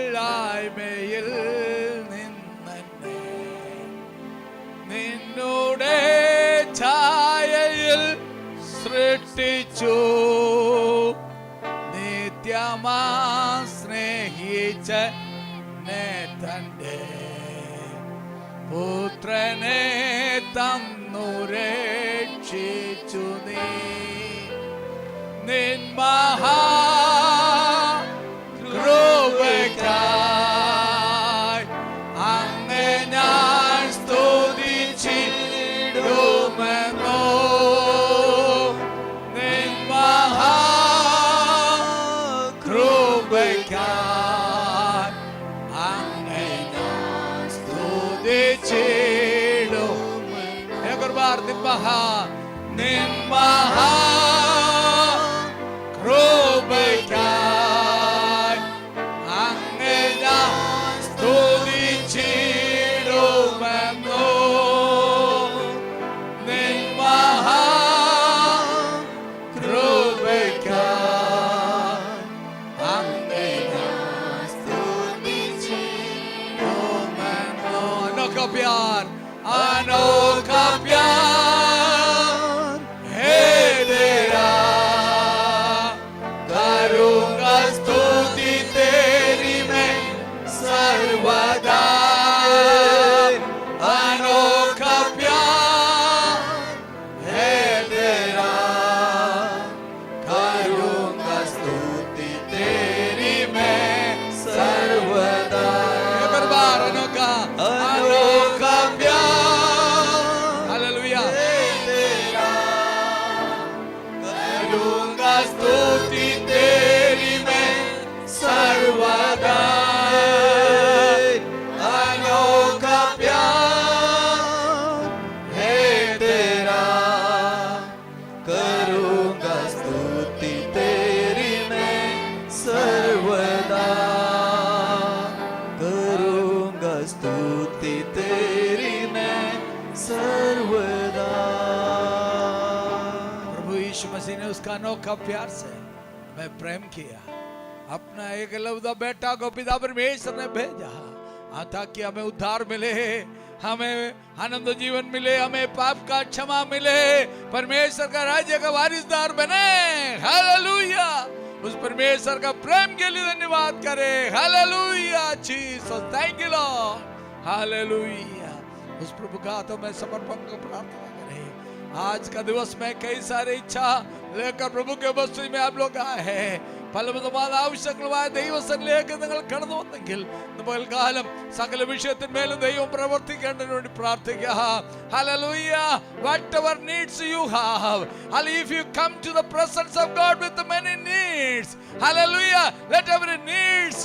Speaker 5: ഒന്നുമില്ലായ്മയിൽ നിന്നെ നിന്നുടെ ഛായയിൽ സൃഷ്ടിച്ചു, നിത്യമാ സ്നേഹിച്ച തന്റെ പുത്രനെ തന്നു രക്ഷിച്ചു നീ. നിൻ മഹാ കൃപയ്ക്കായി അങ്ങേ ഞാൻ സ്തുതിച്ചിടുമെന്നോ. നിൻ മഹാ കൃപയ്ക്കായി അങ്ങേ ഞാൻ സ്തുതിച്ചിടുമെന്നോ. एक और बार निन महा കൃപയ്ക്കായി അങ്ങേ ഞാൻ സ്തുതിച്ചിടുമെന്നോ. നിൻ മഹാ കൃപയ്ക്കായി അങ്ങേ ഞാൻ സ്തുതിച്ചിടുമെന്നോ. अनोखा प्यार, अनोखा प्यार है तेरा, करूंगा स्तुति तेरी मैं सर्वदा। अनोखा प्यार है तेरा, करूंगा स्तुति तेरी मैं सर्वदा। एक बार अनोखा अनोखा प्यार, हालेलुया, करूंगा स्तुति तेरी मैं सर्वदा। अनोखा प्यार है तेरा, करूंगा स्तुति तेरी मैं सर्वदा। करूंगा स्तुति तेरी मैं सर्वदा। प्रभु यीशु मसीह ने उसका अनोखा प्यार से मैं प्रेम किया, अपना एकलौता बेटा को पिता परमेश्वर ने भेजा ताकि हमें उद्धार मिले, हमें आनंद जीवन मिले, हमें पाप का क्षमा मिले, परमेश्वर का राज्य का वारिसदार बने। हालेलुया, उस परमेश्वर का प्रेम के लिए धन्यवाद करें। Hallelujah, Jesus, thank you Lord. Hallelujah, उस प्रभु का हाथों में समर्पण को प्रार्थना करें। आज का दिवस में कई सारे इच्छा लेकर प्रभु के उपस्थिति में आप लोग आए हैं. ഫലപ്രദമായ ആവശ്യങ്ങളുമായ ദൈവസന്നിധിയിലേക്ക് നിങ്ങൾ കടന്നു വന്നെങ്കിൽ പകൽക്കാലം സകല വിഷയത്തിന്മേലും ദൈവം പ്രവർത്തിക്കേണ്ടതിന് വേണ്ടി പ്രാർത്ഥിക്കുക. Hallelujah. Whatever needs you have, if you come to the presence of God with many needs, hallelujah, let every needs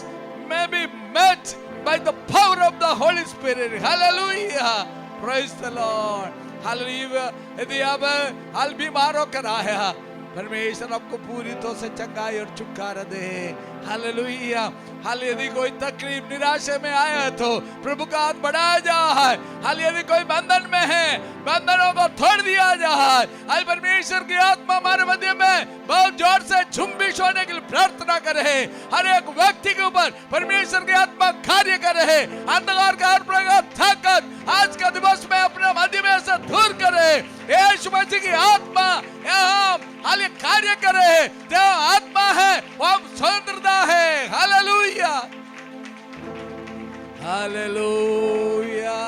Speaker 5: may be met by the power of the Holy Spirit. Hallelujah. Praise the Lord. Hallelujah. यदि अब बीमार होकर आया, परमेश्वर आपको पूरी तो से चंगाई और छुटकारा दे। हालेलुया। हाल यदि कोई तकलीफ निराशा में आया है तो प्रभु का हाथ बढ़ाया जाए। हाल यदि कोई बंधन में है, बंधनों को तोड़ दिया जाए। हाल परमेश्वर की आत्मा हमारे मध्य में बहुत जोर से झुम्बिश होने के लिए प्रार्थना करे। हर एक व्यक्ति के ऊपर परमेश्वर की आत्मा कार्य करे। अंधकार का हर प्रकार ताकत आज का दिवस में अपने मध्य में से दूर करे। यीशु मसीह की आत्मा यहाँ हाल कार्य करे। जो आत्मा है वो स्वतंत्रता है। Hallelujah, hallelujah,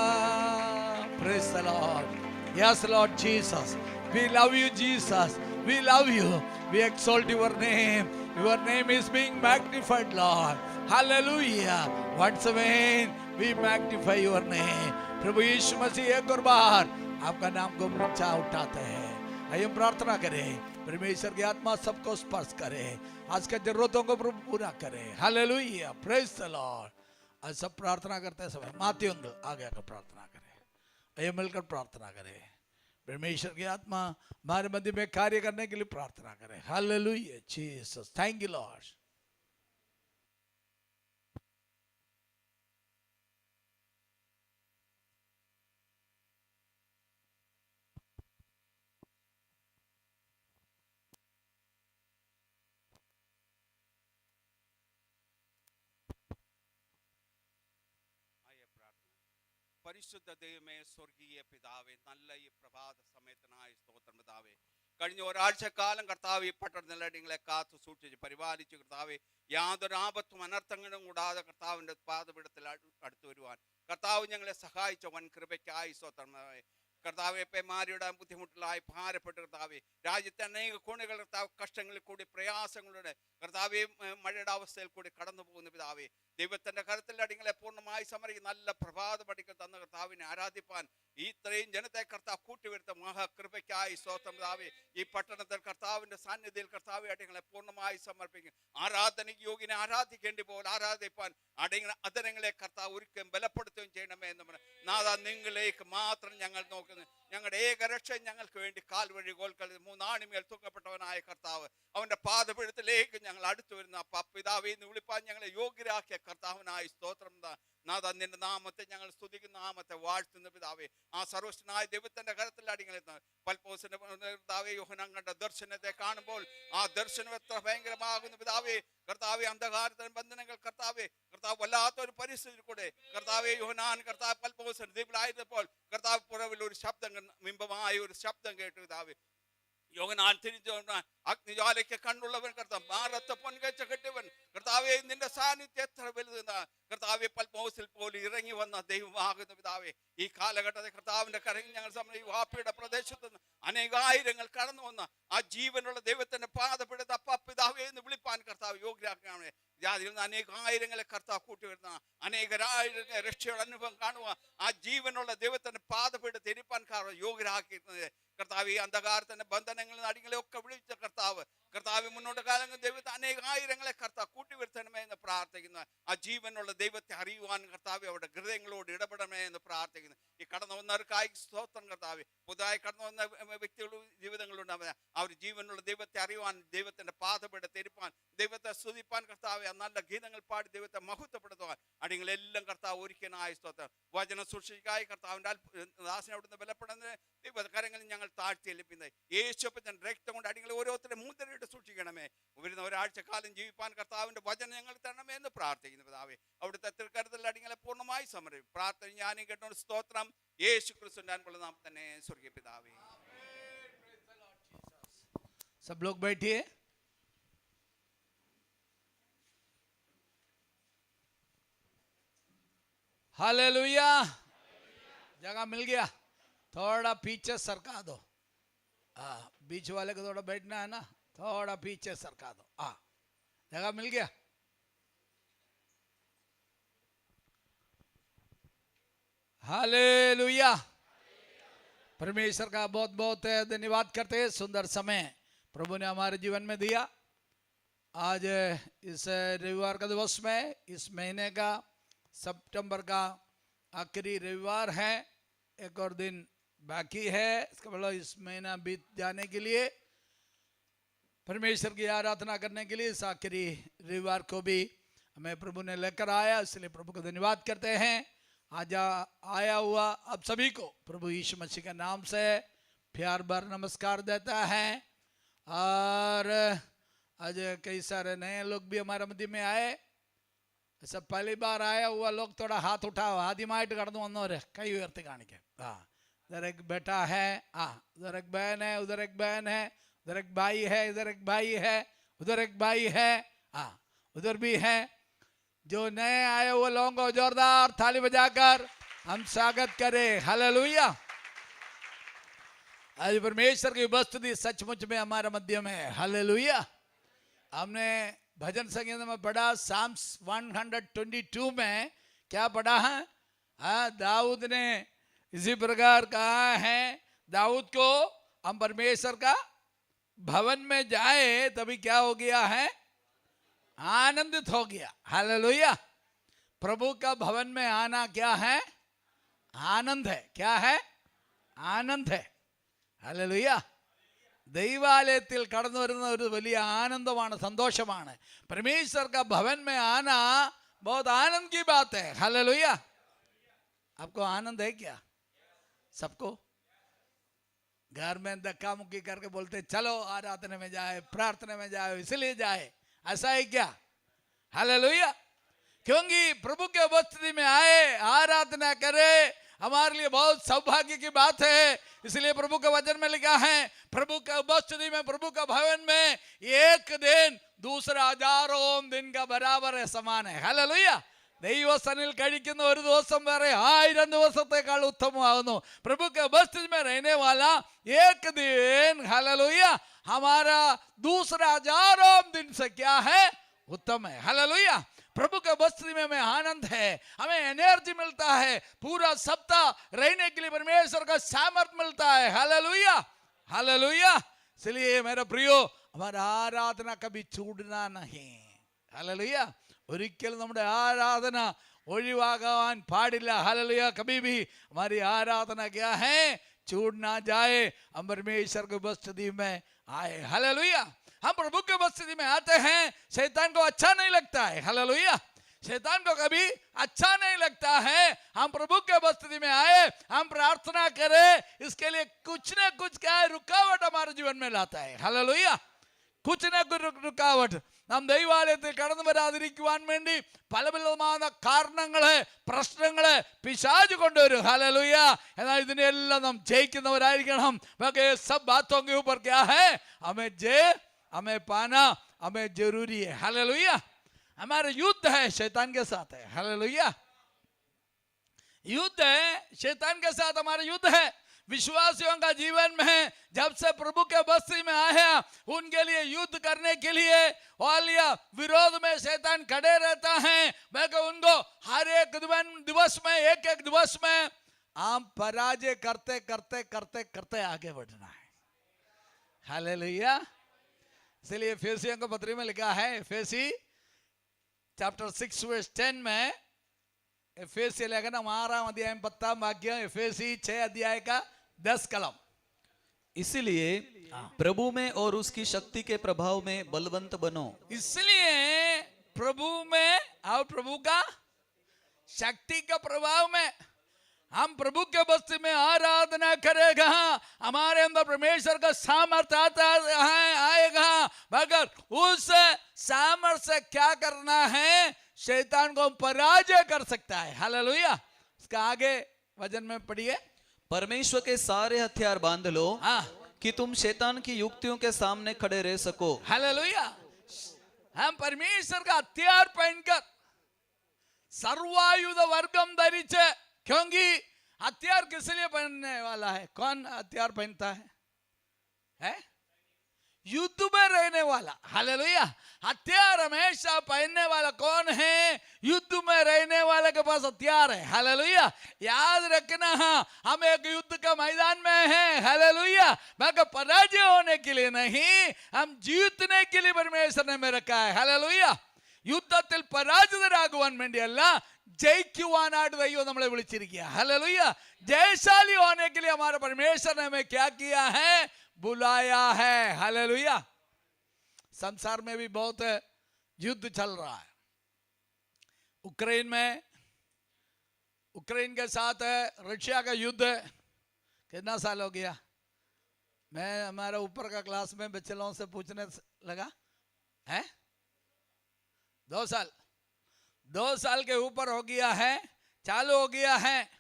Speaker 5: praise the Lord. Yes, Lord Jesus, we love you, Jesus. We love you. We exalt your name. Your name is being magnified, Lord. Hallelujah. Once again, we magnify your name. प्रभु यीशु मसीह एक और बार आपका नाम को ऊंचा उठाते हैं। आइए हम प्रार्थना करें, परमेश्वर की आत्मा सबको स्पर्श करे, आज के जरूरतों को प्रभु पूरा करे। Hallelujah, praise the Lord. आज सब प्रार्थना करते समय मात्युंद आगे आकर प्रार्थना करें। आइए मिलकर प्रार्थना करें, परमेश्वर की आत्मा हमारे मध्य में कार्य करने के लिए प्रार्थना करें। Hallelujah Jesus, thank you Lord.
Speaker 6: പരിശുദ്ധ ദൈവമേ, സ്വർഗീയ പിതാവേ, നല്ല ഈ പ്രഭാത സമയത്തിനായി സ്തോത്രം പിതാവേ. കഴിഞ്ഞ ഒരാഴ്ചക്കാലം കർത്താവ് ഈ പട്ടണങ്ങളെ കാത്തു സൂക്ഷിച്ച് പരിപാലിച്ചു കർത്താവെ. യാതൊരു ആപത്തും അനർത്ഥങ്ങളും കൂടാതെ കർത്താവിൻ്റെ പാദപീഠത്തിൽ അടുത്തു വരുവാൻ കർത്താവ് ഞങ്ങളെ സഹായിച്ച വൻ കൃപയ്ക്കായി സ്തോത്രം പിതാവേ. കർത്താവെ, പേമാരിയുടെ ബുദ്ധിമുട്ടിലായി ഭാരപ്പെട്ട് കർത്താവെ, രാജ്യത്തെ അനേക കോണുകൾ കർത്താവ് കഷ്ടങ്ങളിൽ കൂടി പ്രയാസങ്ങളുടെ കർത്താവെ മഴയുടെ അവസ്ഥയിൽ കൂടി കടന്നു പോകുന്ന പിതാവെ, ദൈവത്തിന്റെ കരത്തിൽ അടിങ്ങളെ പൂർണ്ണമായി സമർപ്പിക്കുന്ന നല്ല പ്രഭാത പഠിക്കൽ തന്ന കർത്താവിനെ ആരാധിപ്പാൻ ഇത്രയും ജനത്തെ കർത്താവ് കൂട്ടിവരുത്ത മഹാകൃപയ്ക്കായി സ്തോത്രം പിതാവേ. ഈ പട്ടണത്തിൽ കർത്താവിന്റെ സാന്നിധ്യത്തിൽ കർത്താവ് അടിങ്ങളെ പൂർണ്ണമായി സമർപ്പിക്കും. ആരാധനയ്ക്ക് യോഗ്യനെ ആരാധിക്കേണ്ടി പോലെ ആരാധിപ്പാൻ അടിങ്ങളെ അതരങ്ങളെ കർത്താവ് ഒരിക്കലും ബലപ്പെടുത്തുകയും ചെയ്യണമേ എന്ന് പറഞ്ഞു. നാഥാ, നിങ്ങളിലേക്ക് മാത്രം ഞങ്ങൾ നോക്കുന്നു. ഞങ്ങളുടെ ഏകരക്ഷ ഞങ്ങൾക്ക് വേണ്ടി കാൽവഴി കോൽക്കൾ മൂന്നാണിമേൽ തൂക്കപ്പെട്ടവനായ കർത്താവ്, അവന്റെ പാദപീഠത്തിലേക്ക് ഞങ്ങൾ അടുത്തു വരുന്ന പിതാവേ എന്ന് വിളിപ്പാൻ ഞങ്ങളെ യോഗ്യരാക്കിയ കർത്താവിനായി സ്തോത്രം. നാഥ, നിന്റെ നാമത്തെ ഞങ്ങൾ സ്തുതിക്കുന്ന, നാമത്തെ വാഴ്ത്തുന്ന പിതാവേ. ആ സർവ്വശനായ ദൈവത്തിന്റെ കരത്തിൽ അടിങ്ങളെത്തുന്ന പൽപ്പോസിന്റെ പിതാവേ, യോഹന്നാൻ കണ്ട ദർശനത്തെ കാണുമ്പോൾ ആ ദർശനം എത്ര ഭയങ്കരമാകുന്നു പിതാവേ. കർത്താവെ, അന്ധകാരത്തിന് ബന്ധനങ്ങൾ കർത്താവെ, കർത്താവ് വല്ലാത്തൊരു പരിസ്ഥിതി കൂടെ കർത്താവെ യോഹന്നാൻ കർത്താവ് പൽപ്പോസിന്റെ ദ്വീപിലായിരുന്നപ്പോൾ കർത്താവ് പുറവിൽ ഒരു ശബ്ദം, ബിംബമായ ഒരു ശബ്ദം കേട്ടു പിതാവേ. യോഹന്നാൻ തിരിച്ചു അഗ്നിജ്വാലയ്ക്ക് കണ്ണുള്ളവൻ കർത്താവ്, മാറത്തെ പൊൻകച്ച കെട്ടിവൻ കർത്താവെ, നിന്റെ സാന്നിധ്യം എത്ര വലുതെന്ന കർത്താവെ, പൽമോസിൽ പോലും ഇറങ്ങി വന്ന ദൈവമാകുന്ന പിതാവെ. ഈ കാലഘട്ടത്തിൽ കർത്താവിന്റെ കരങ്ങൾ ഞങ്ങൾ സമയം വാപ്പിയുടെ പ്രദേശത്ത് നിന്ന് അനേകായിരങ്ങൾ കടന്നു വന്ന ആ ജീവനുള്ള ദൈവത്തിന്റെ പാദപ്പെടുത്ത പിതാവേ എന്ന് വിളിപ്പാൻ കർത്താവ് യോഗ്യരാക്കണമേ. ജാതിയിൽ നിന്ന് അനേകായിരങ്ങളെ കർത്താവ് കൂട്ടിവരുന്ന അനേകരായിരങ്ങളെ രക്ഷയുടെ അനുഭവം കാണുക, ആ ജീവനുള്ള ദൈവത്തിന്റെ പാദപീഠത്തിൽ ഇരിപ്പാൻ യോഗ്യരാക്കിയിരുന്നത് കർത്താവ്. ഈ അന്ധകാരത്തിന്റെ ബന്ധനങ്ങളിൽ അടിങ്ങളെ ഒക്കെ വിളിച്ച കർത്താവ്, കർത്താവ് മുന്നോട്ട് കാലങ്ങൾ ദൈവത്തെ അനേകായിരങ്ങളെ കർത്താവ് കൂട്ടിവരുത്തണമേ എന്ന് പ്രാർത്ഥിക്കുന്നു. ആ ജീവനുള്ള ദൈവത്തെ അറിയുവാൻ കർത്താവ് അവരുടെ ഹൃദയങ്ങളോട് ഇടപെടണമേ എന്ന് പ്രാർത്ഥിക്കുന്നു. ഈ കടന്നു വന്നവർക്കായി സ്തോത്രം കർത്താവ്. പുതുതായി കടന്നു വന്ന വ്യക്തികളുടെ ജീവിതങ്ങളുണ്ടാവുക, അവർ ജീവനുള്ള ദൈവത്തെ അറിയുവാൻ, ദൈവത്തിന്റെ പാദപീഠത്തെ ഇരിപ്പാൻ, ദൈവത്തെ സ്തുതിപ്പാൻ കർത്താവ്, നല്ല ഗീതങ്ങൾ പാടി ദൈവത്തെ മഹത്വപ്പെടുത്തുവാൻ അടിങ്ങളെല്ലാം കർത്താവ് ഒരുക്കനായ സ്തോത്രം. വചന സൂക്ഷിക്കായി കർത്താവിന്റെ ദാസനെ അവിടുന്ന് ബലപ്പെടുന്ന ദൈവകരങ്ങളിൽ ഞങ്ങൾ താഴ്ത്തിയെല്ലിപ്പിക്കുന്നത് യേശുപ്പൻ രക്തം കൊണ്ട് അടിങ്ങളെ ഓരോരുത്തരും മുദ്രയിട്ട് സൂക്ഷിക്കണമേ. വരുന്ന ഒരാഴ്ച കാലം ജീവിപ്പാൻ കർത്താവിന്റെ വചനം ഞങ്ങൾ തരണമേ എന്ന് പ്രാർത്ഥിക്കുന്നു പിതാവേ. അവിടുത്തെ തൃക്കരത്തിൽ അടിങ്ങളെ പൂർണ്ണമായി സമർപ്പിക്കും. പ്രാർത്ഥന ഞാനും കേട്ടോ. സ്തോത്രം യേശു ക്രിസ്തുവിന്റെ അൻപുള്ള നാം തന്നെ സ്വർഗീയ പിതാവേ.
Speaker 5: सब लोग बैठिए। हालेलुया। जगह मिल गया, थोड़ा पीछे सरका दो। बीच वाले को थोड़ा बैठना है ना, थोड़ा पीछे सरका दो। जगह मिल गया। हालेलुया। परमेश्वर का बहुत बहुत धन्यवाद करते हैं। सुंदर समय प्रभु ने हमारे जीवन में दिया। आज इस रविवार का दिवस में, इस महीने का सितंबर का आखिरी रविवार है। एक और दिन बाकी है, इसका मतलब इस महीना बीत जाने के लिए। परमेश्वर की आराधना करने के लिए इस आखिरी रविवार को भी हमें प्रभु ने लेकर आया, इसलिए प्रभु को धन्यवाद करते हैं। आज आया हुआ आप सभी को प्रभु यीशु मसीह के नाम से प्यार भर नमस्कार देता है। और आज कई सारे नए लोग भी हमारे मध्य में आए। सब पहली बार आया हुआ लोग थोड़ा हाथ उठाओ, ആദ്യമായിട്ട് കടന്നു വന്നവര് കൈ ഉയർത്തി കാണിക്കാം। इधर एक बेटा है, उधर एक बहन है, उधर एक बहन है, उधर एक भाई है, इधर एक भाई है, उधर एक भाई है, उधर भी है। जो नए आए हुए लोगों को जोरदार थाली बजाकर हम स्वागत करें। हालेलुया। आज परमेश्वर की उपस्थिति सचमुच में हमारे मध्य में है। हालेलुया। हमने भजन संगीत में पढ़ा, साम्स 122 में क्या पढ़ा है? दाऊद ने इसी प्रकार कहा है, दाऊद को हम परमेश्वर का भवन में जाए तभी क्या हो गया है? आनंदित हो गया। हालेलुया। प्रभु का भवन में आना क्या है? आनंद है। क्या है? आनंद है। हालेलुया। ദൈവാലയത്തിൽ കടന്നു വരുന്ന ഒരു വലിയ ആനന്ദമാണ്, സന്തോഷമാണ്। परमेश्वर का भवन में आना बहुत आनंद की बात है। हालेलुया। आपको आनंद है क्या? सबको? घर में धक्का मुक्की करके बोलते चलो आराधना में जाए, प्रार्थना में जाए, इसलिए जाए, ऐसा है क्या? हालेलुया। क्योंकि प्रभु के उपस्थिति में आए, आराधना करे, हमारे लिए बहुत सौभाग्य की बात है। इसलिए प्रभु के वचन में लिखा है, प्रभु के उपस्थिति में, प्रभु का भवन में एक दिन दूसरा हजारों दिन का बराबर है, समान है। हालेलुया। ദൈവസന്നിധിയിൽ കഴിക്കുന്ന ഒരു ദിവസം വരെ 1000 ദിവസത്തെക്കാൾ ഉത്തമമാകുന്നു। प्रभु के उपस्थिति में रहने वाला एक दिन, हालेलुया, हमारा दूसरा हजारों दिन से क्या है? उत्तम है। हालेलुया। प्रभु के उपस्थिति में हमें आनंद है, हमें एनर्जी मिलता है, पूरा सप्ताह रहने के लिए परमेश्वर का सामर्थ्य मिलता है। हालेलुया। हालेलुया। इसलिए मेरे प्रियो, हमारा आराधना कभी छूटना नहीं। हालेलुया। ഒരിക്കലും നമ്മുടെ ആരാധന ഒഴിവാകാൻ പാടില്ല। हालेलुया। कभी भी हमारी आराधना क्या है? छूट ना जाए। हम परमेश्वर की उपस्थिति में आए। हालेलुया। हम प्रभु की उपस्थिति में आते हैं, शैतान को अच्छा नहीं लगता है। हालेलुया। शैतान को कभी अच्छा नहीं लगता है। हम प्रभु के उपस्थिति में आए, हम प्रार्थना करें, इसके लिए कुछ न कुछ क्या है? रुकावट हमारे जीवन में लाता है। हालेलुया। कुछ न कुछ रुकावट നാം ദൈവാലയത്തിൽ കടന്നു വരാതിരിക്കുവാൻ വേണ്ടി പല പലമായ കാരണങ്ങള്, പ്രശ്നങ്ങള് പിശാച് കൊണ്ടുവരും। हालेलुया। എന്നാൽ ഇതിനെല്ലാം നാം ജയിക്കുന്നവരായിരിക്കണം। बाकी सब बातों के ऊपर क्या है? हमें पाना हमें जरूरी है। हालेलुया। हमारा युद्ध है, शैतान के साथ है। हालेलुया। युद्ध है, शैतान के साथ हमारा युद्ध है। विश्वासियों का जीवन में जब से प्रभु के उपस्थिति में आया, उनके लिए युद्ध करने के लिए वालिया विरोध में शैतान खड़े रहता है। मैं उनको हर एक दिवस में, एक एक दिवस में हम पराजय करते करते करते करते आगे बढ़ना है। हालेलुया। इसलिए एफेसियों के पत्री में लिखा है, एफेसी चैप्टर 6 वर्स 10 में, एफेसी लेखन 6 अध्याय 10 वाक्य, एफेसी 6 अध्याय का 10 कलम।
Speaker 2: इसीलिए प्रभु में और उसकी शक्ति के प्रभाव में बलवंत बनो।
Speaker 5: इसलिए प्रभु में और प्रभु का शक्ति का प्रभाव में हम प्रभु के उपस्थिति में आराधना करेगा, हमारे अंदर परमेश्वर का सामर्थ्य आता है, आएगा। मगर उस सामर्थ्य से क्या करना है? शैतान को पराजय कर सकता है। हालेलुया। इसका आगे वचन में पढ़िए,
Speaker 2: परमेश्वर के सारे हथियार बांध लो कि तुम शैतान की युक्तियों के सामने खड़े रह सको।
Speaker 5: हालेलुया। हम परमेश्वर का हथियार पहनकर सर्वायुध वर्गम धरिचे, क्योंकि हथियार किस लिए पहनने वाला है? कौन हथियार पहनता है? युद्ध में रहने वाला। हालेलुया। हथियार हमेशा पहनने वाला कौन है? युद्ध में रहने वाले के पास हथियार है। हालेलुया। याद रखना, हम एक युद्ध का मैदान में हैं। हालेलुया। मगर पराजय होने के लिए नहीं, हम जीतने के लिए परमेश्वर ने में रखा है। हालेलुया। യുദ്ധത്തിൽ പരാജിതരാകുവാൻ വേണ്ടിയല്ല, ജയിക്കുവാനായിട്ട് ദൈവം നമ്മളെ വിളിച്ചിരിക്കുക। हालेलुया। जयशाली होने के लिए हमारे परमेश्वर ने हमें क्या किया है? बुलाया है। हालेलुया। संसार में भी बहुत युद्ध चल रहा है। यूक्रेन में, यूक्रेन के साथ रशिया का युद्ध कितना साल हो गया? मैं हमारा ऊपर का क्लास में बच्चों से पूछने लगा है 2 साल, 2 साल के ऊपर हो गया है, चालू हो गया है।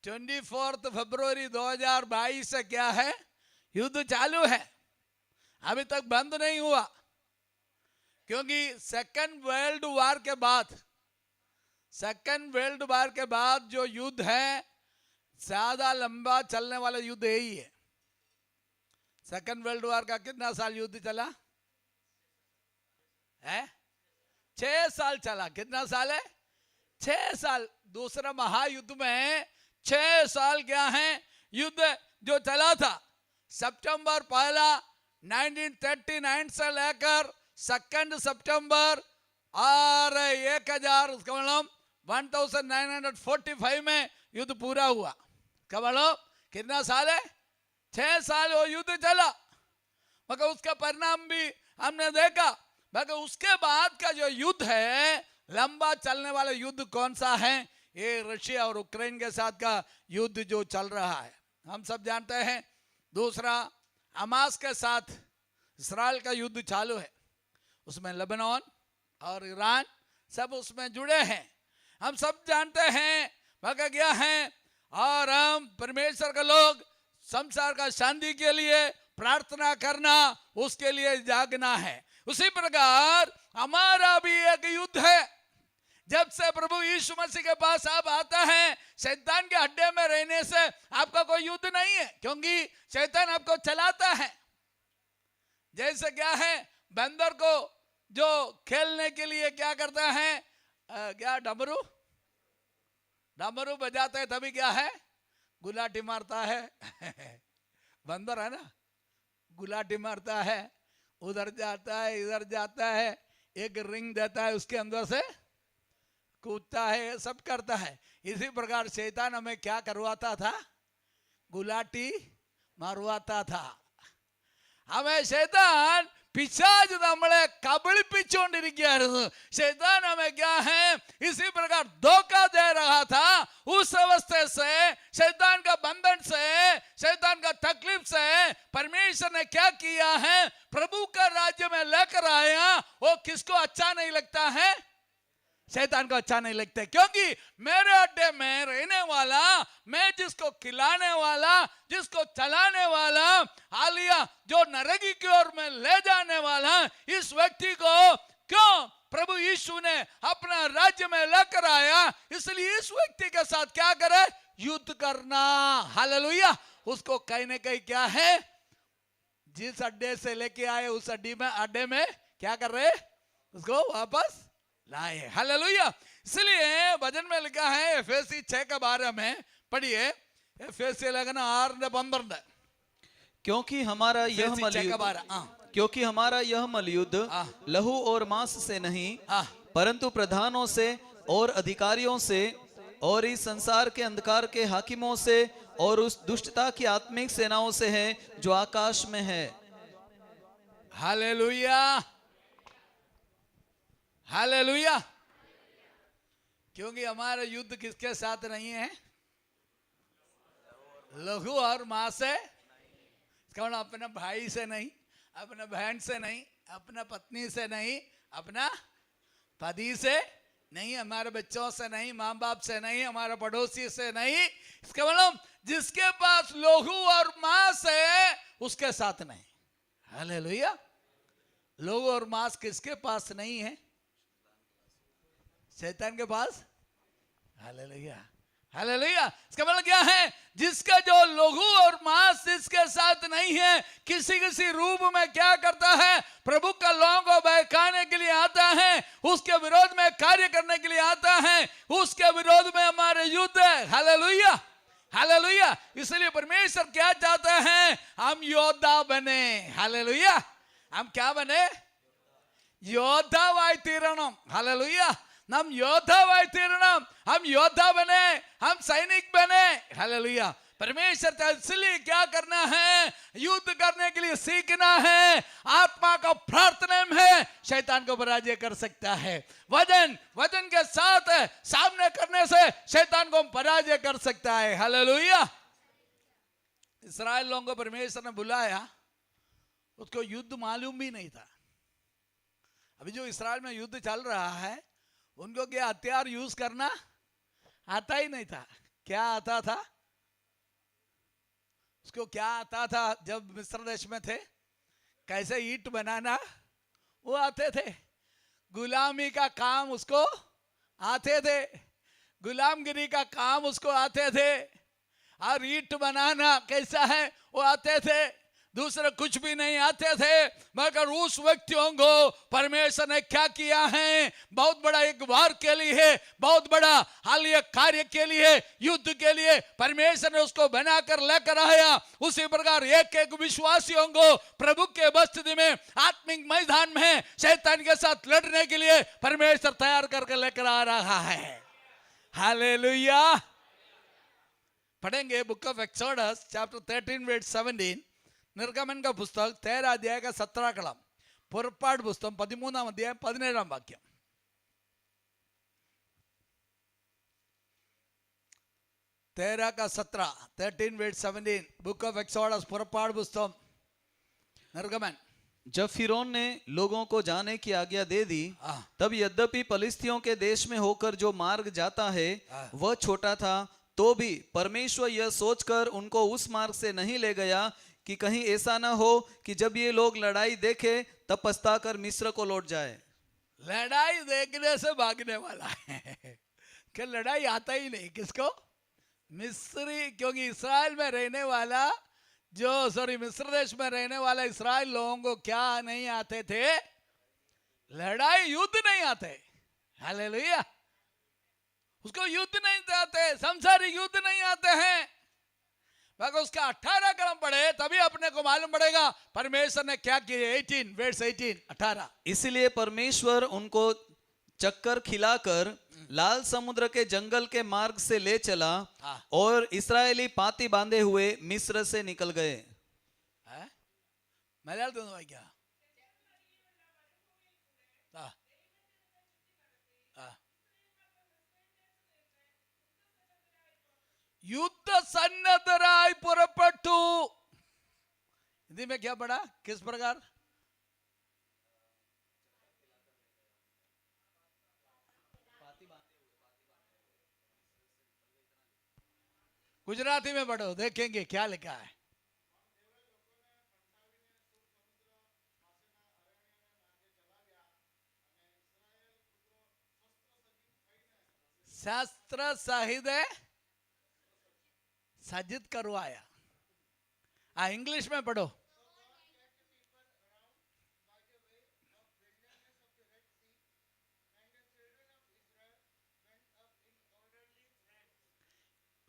Speaker 5: 24 फरवरी 2022 से क्या है? युद्ध चालू है, अभी तक बंद नहीं हुआ। क्योंकि सेकंड वर्ल्ड वॉर के बाद, सेकंड वर्ल्ड वॉर के बाद जो युद्ध है ज्यादा लंबा चलने वाला युद्ध यही है। सेकंड वर्ल्ड वॉर का कितना साल युद्ध चला है? 6 साल चला। कितना साल है? 6 साल। दूसरा महायुद्ध में 6 साल क्या है युद्ध जो चला था। सितंबर 1 1939 से लेकर 2 सितंबर और 1945 में युद्ध पूरा हुआ। क्या बोलो कितना साल है? 6 साल वो युद्ध चला। मगर उसका परिणाम भी हमने देखा। मगर उसके बाद का जो युद्ध है, लंबा चलने वाला युद्ध कौन सा है? ये रशिया और यूक्रेन के साथ का युद्ध जो चल रहा है, हम सब जानते हैं। दूसरा हमास के साथ इस्राएल का युद्ध चालू है, उसमें लेबनान और ईरान सब उसमें जुड़े हैं, हम सब जानते हैं। मगर क्या है, और हम परमेश्वर के लोग संसार का शांति के लिए प्रार्थना करना, उसके लिए जागना है। उसी प्रकार हमारा भी एक युद्ध है। जब से प्रभु यीशु मसीह के पास आप आता है, शैतान के अड्डे में रहने से आपका कोई युद्ध नहीं है, क्योंकि शैतान आपको चलाता है। जैसे क्या है, बंदर को जो खेलने के लिए क्या करता है, क्या डमरू बजाता है, तभी क्या है गुलाटी मारता है। बंदर है ना, गुलाटी मारता है, उधर जाता है इधर जाता है, एक रिंग देता है, उसके अंदर से कूदता है, सब करता है। इसी प्रकार शैतान हमें क्या करवाता था? गुलाटी मारवाता था। हमें शैतान पिशाच നമ്മളെ കബളിപ്പിച്ചുകൊണ്ടിരിക്കുകയായിരുന്നു। शैतान हमें क्या है इसी प्रकार धोखा दे रहा था। उस अवस्था से, शैतान का बंधन से, शैतान का तकलीफ से परमेश्वर ने क्या किया है, प्रभु का राज्य में लेकर आया। वो किसको अच्छा नहीं लगता है? शैतान को अच्छा नहीं लगता है, क्योंकि मेरे अड्डे में रहने वाला, मैं जिसको खिलाने वाला, जिसको चलाने वाला, हालिया जो नरकी की ओर में ले जाने वाला, इस व्यक्ति को क्यों प्रभु यीशु ने अपना राज्य में लेकर आया। इसलिए इस व्यक्ति के साथ क्या करे? युद्ध करना। हालेलुया। उसको कहीं ना कहीं क्या है, जिस अड्डे से लेके आए उस अड्डे में क्या कर रहे? उसको वापस लाए। हालेलुया। इसलिए वचन में लिखा है एफेसी 6 के बारे में पढ़िए। एफेसी 6:12
Speaker 2: क्योंकि हमारा यह मलयुद्ध लहू और मांस से नहीं, परंतु प्रधानों से और अधिकारियों से और इस संसार के अंधकार के हाकिमों से और उस दुष्टता की आत्मिक सेनाओं से है जो आकाश में है।
Speaker 5: Hallelujah, hallelujah. क्योंकि हमारा युद्ध किसके साथ नहीं है? लहू और मांस से। इसका मतलब अपने भाई से नहीं, अपने बहन से नहीं, अपना पत्नी से नहीं, अपना पति से नहीं, हमारे बच्चों से नहीं, माँ बाप से नहीं, हमारे पड़ोसी से नहीं। इसका मतलब जिसके पास लहू और मांस है उसके साथ नहीं। हालेलुया। लहू और मांस किसके पास नहीं है? शैतान के पास। Hallelujah, hallelujah. इसका मतलब क्या है? जिसका जो लहू और मांस जिसके साथ नहीं है, किसी रूप में क्या करता है? प्रभु का लोगों को बहकाने के लिए आता है, उसके विरोध में कार्य करने के लिए आता है, उसके विरोध में हमारे युद्ध है। Hallelujah, hallelujah. इसलिए परमेश्वर क्या चाहता है? हम योद्धा बने। हालेलुया। हम क्या बने? योद्धावाई तीरणम। हालेलुया। हम योद्धावाई तीरणम, हम योद्धा बने, हम सैनिक बने। हालेलुया। परमेश्वर का इसलिए क्या करना है, युद्ध करने के लिए सीखना है। आत्मा का प्रार्थना में है शैतान को पराजय कर सकता है। वचन के साथ सामने करने से शैतान को पराजय कर सकता है। हालेलुया। इस्राएल लोगों को परमेश्वर ने बुलाया, उसको युद्ध मालूम भी नहीं था। अभी जो इस्राएल में युद्ध चल रहा है, उनको क्या हथियार यूज करना आता ही नहीं था। क्या आता था उसको? क्या आता था जब मिस्र देश में थे? कैसे ईंट बनाना वो आते थे। गुलामी का काम उसको आते थे, गुलामगिरी का काम उसको आते थे, और ईंट बनाना कैसा है वो आते थे। दूसरे कुछ भी नहीं आते थे, मगर उस व्यक्तियों को परमेश्वर ने क्या किया है, बहुत बड़ा एक वार के लिए, बहुत बड़ा हालिया कार्य के लिए, युद्ध के लिए परमेश्वर ने उसको बनाकर लेकर आया। उसी प्रकार एक एक विश्वासियों को प्रभु के उपस्थिति में आत्मिक मैदान में शैतान के साथ लड़ने के लिए परमेश्वर तैयार करके लेकर आ रहा है। हालेलुया। पढ़ेंगे book of Exodus chapter 13 verse 17, निर्गमन का पुस्तक 13 अध्याय का 17 कलम, पुरपाड़ पुस्तक 13 अध्याय 17 वाक्यम। 13 का 17, 13 वर्स 17, बुक ऑफ एक्सोडस, पुरपाड़ पुस्तक, निर्गमन।
Speaker 2: जब फिरौन ने लोगों को जाने की आज्ञा दे दी, तब यद्यपि फलिस्तियों के देश में होकर जो मार्ग जाता है वह छोटा था, तो भी परमेश्वर यह सोचकर उनको उस मार्ग से नहीं ले गया कि कहीं ऐसा ना हो कि जब ये लोग लड़ाई देखे तब पछताकर मिस्र को लौट जाए।
Speaker 5: लड़ाई देखने से भागने वाला है कि लड़ाई आता ही नहीं किसको? मिस्री। क्योंकि इस्राएल में रहने वाला मिस्र देश में रहने वाला इस्राएल लोगों को क्या नहीं आते थे? लड़ाई, युद्ध नहीं आते। हालेलुया। उसको युद्ध नहीं आते, संसारिक युद्ध नहीं आते हैं। मगर उसका 18 कलम पढ़े तभी अपने को मालूम पड़ेगा परमेश्वर ने क्या किया। 18 वर्स 18।
Speaker 2: इसलिए परमेश्वर उनको चक्कर खिलाकर लाल समुद्र के जंगल के मार्ग से ले चला और इस्राएली पाती बांधे हुए मिस्र से निकल गए।
Speaker 5: मलयालम दोनों क्या? युद्ध सन्नद्धराई पुरपट्टू। हिंदी में क्या पढ़ा? किस प्रकार? गुजराती में पढ़ो, देखेंगे क्या लिखा है। शास्त्र साहित्य सज्जित करवाया। इंग्लिश में पढ़ो।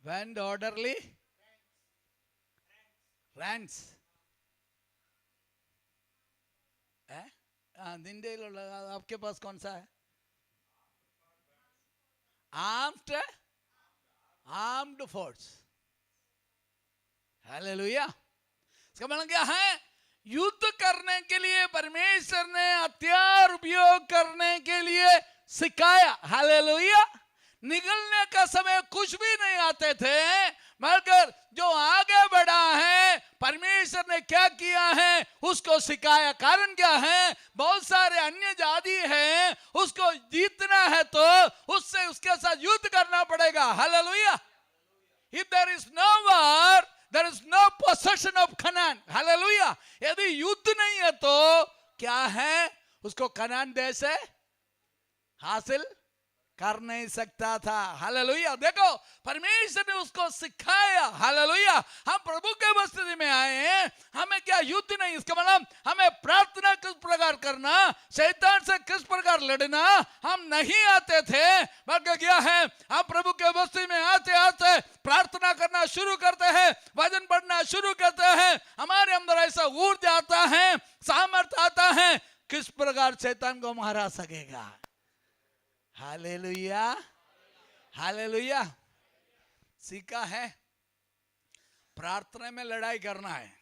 Speaker 5: Went orderly ranks. निंदे आपके पास कौन सा है? Armed force. हालेलुया। इसका मतलब क्या है? युद्ध करने के लिए परमेश्वर ने हथियार उपयोग करने के लिए सिखाया। हालेलुया। निकलने का समय कुछ भी नहीं आते थे, मगर जो आगे बढ़ा है परमेश्वर ने क्या किया है उसको सिखाया। कारण क्या है? बहुत सारे अन्य जाति हैं, उसको जीतना है तो उससे उसके साथ युद्ध करना पड़ेगा। Hallelujah. If there is no war, there is no possession of Canaan. Hallelujah. यदि युद्ध नहीं है तो क्या है? उसको कनान देश से हासिल कर नहीं सकता था। हालेलुया। देखो परमेश्वर ने उसको सिखाया। हालेलुया। हम प्रभु के उपस्थिति में आए हैं, हमें क्या युद्ध नहीं। इसका मतलब हमें प्रार्थना किस प्रकार करना, शैतान से किस प्रकार लड़ना हम नहीं आते थे। मगर क्या है, हम प्रभु के उपस्थिति में आते आते प्रार्थना करना शुरू करते हैं, वचन पढ़ना शुरू करते हैं, हमारे अंदर ऐसा ऊर्जा आता है, सामर्थ्य आता है, किस प्रकार शैतान को मारा सकेगा। हालेलुया। हालेलुया। सीखा है। प्रार्थना में लड़ाई करना है।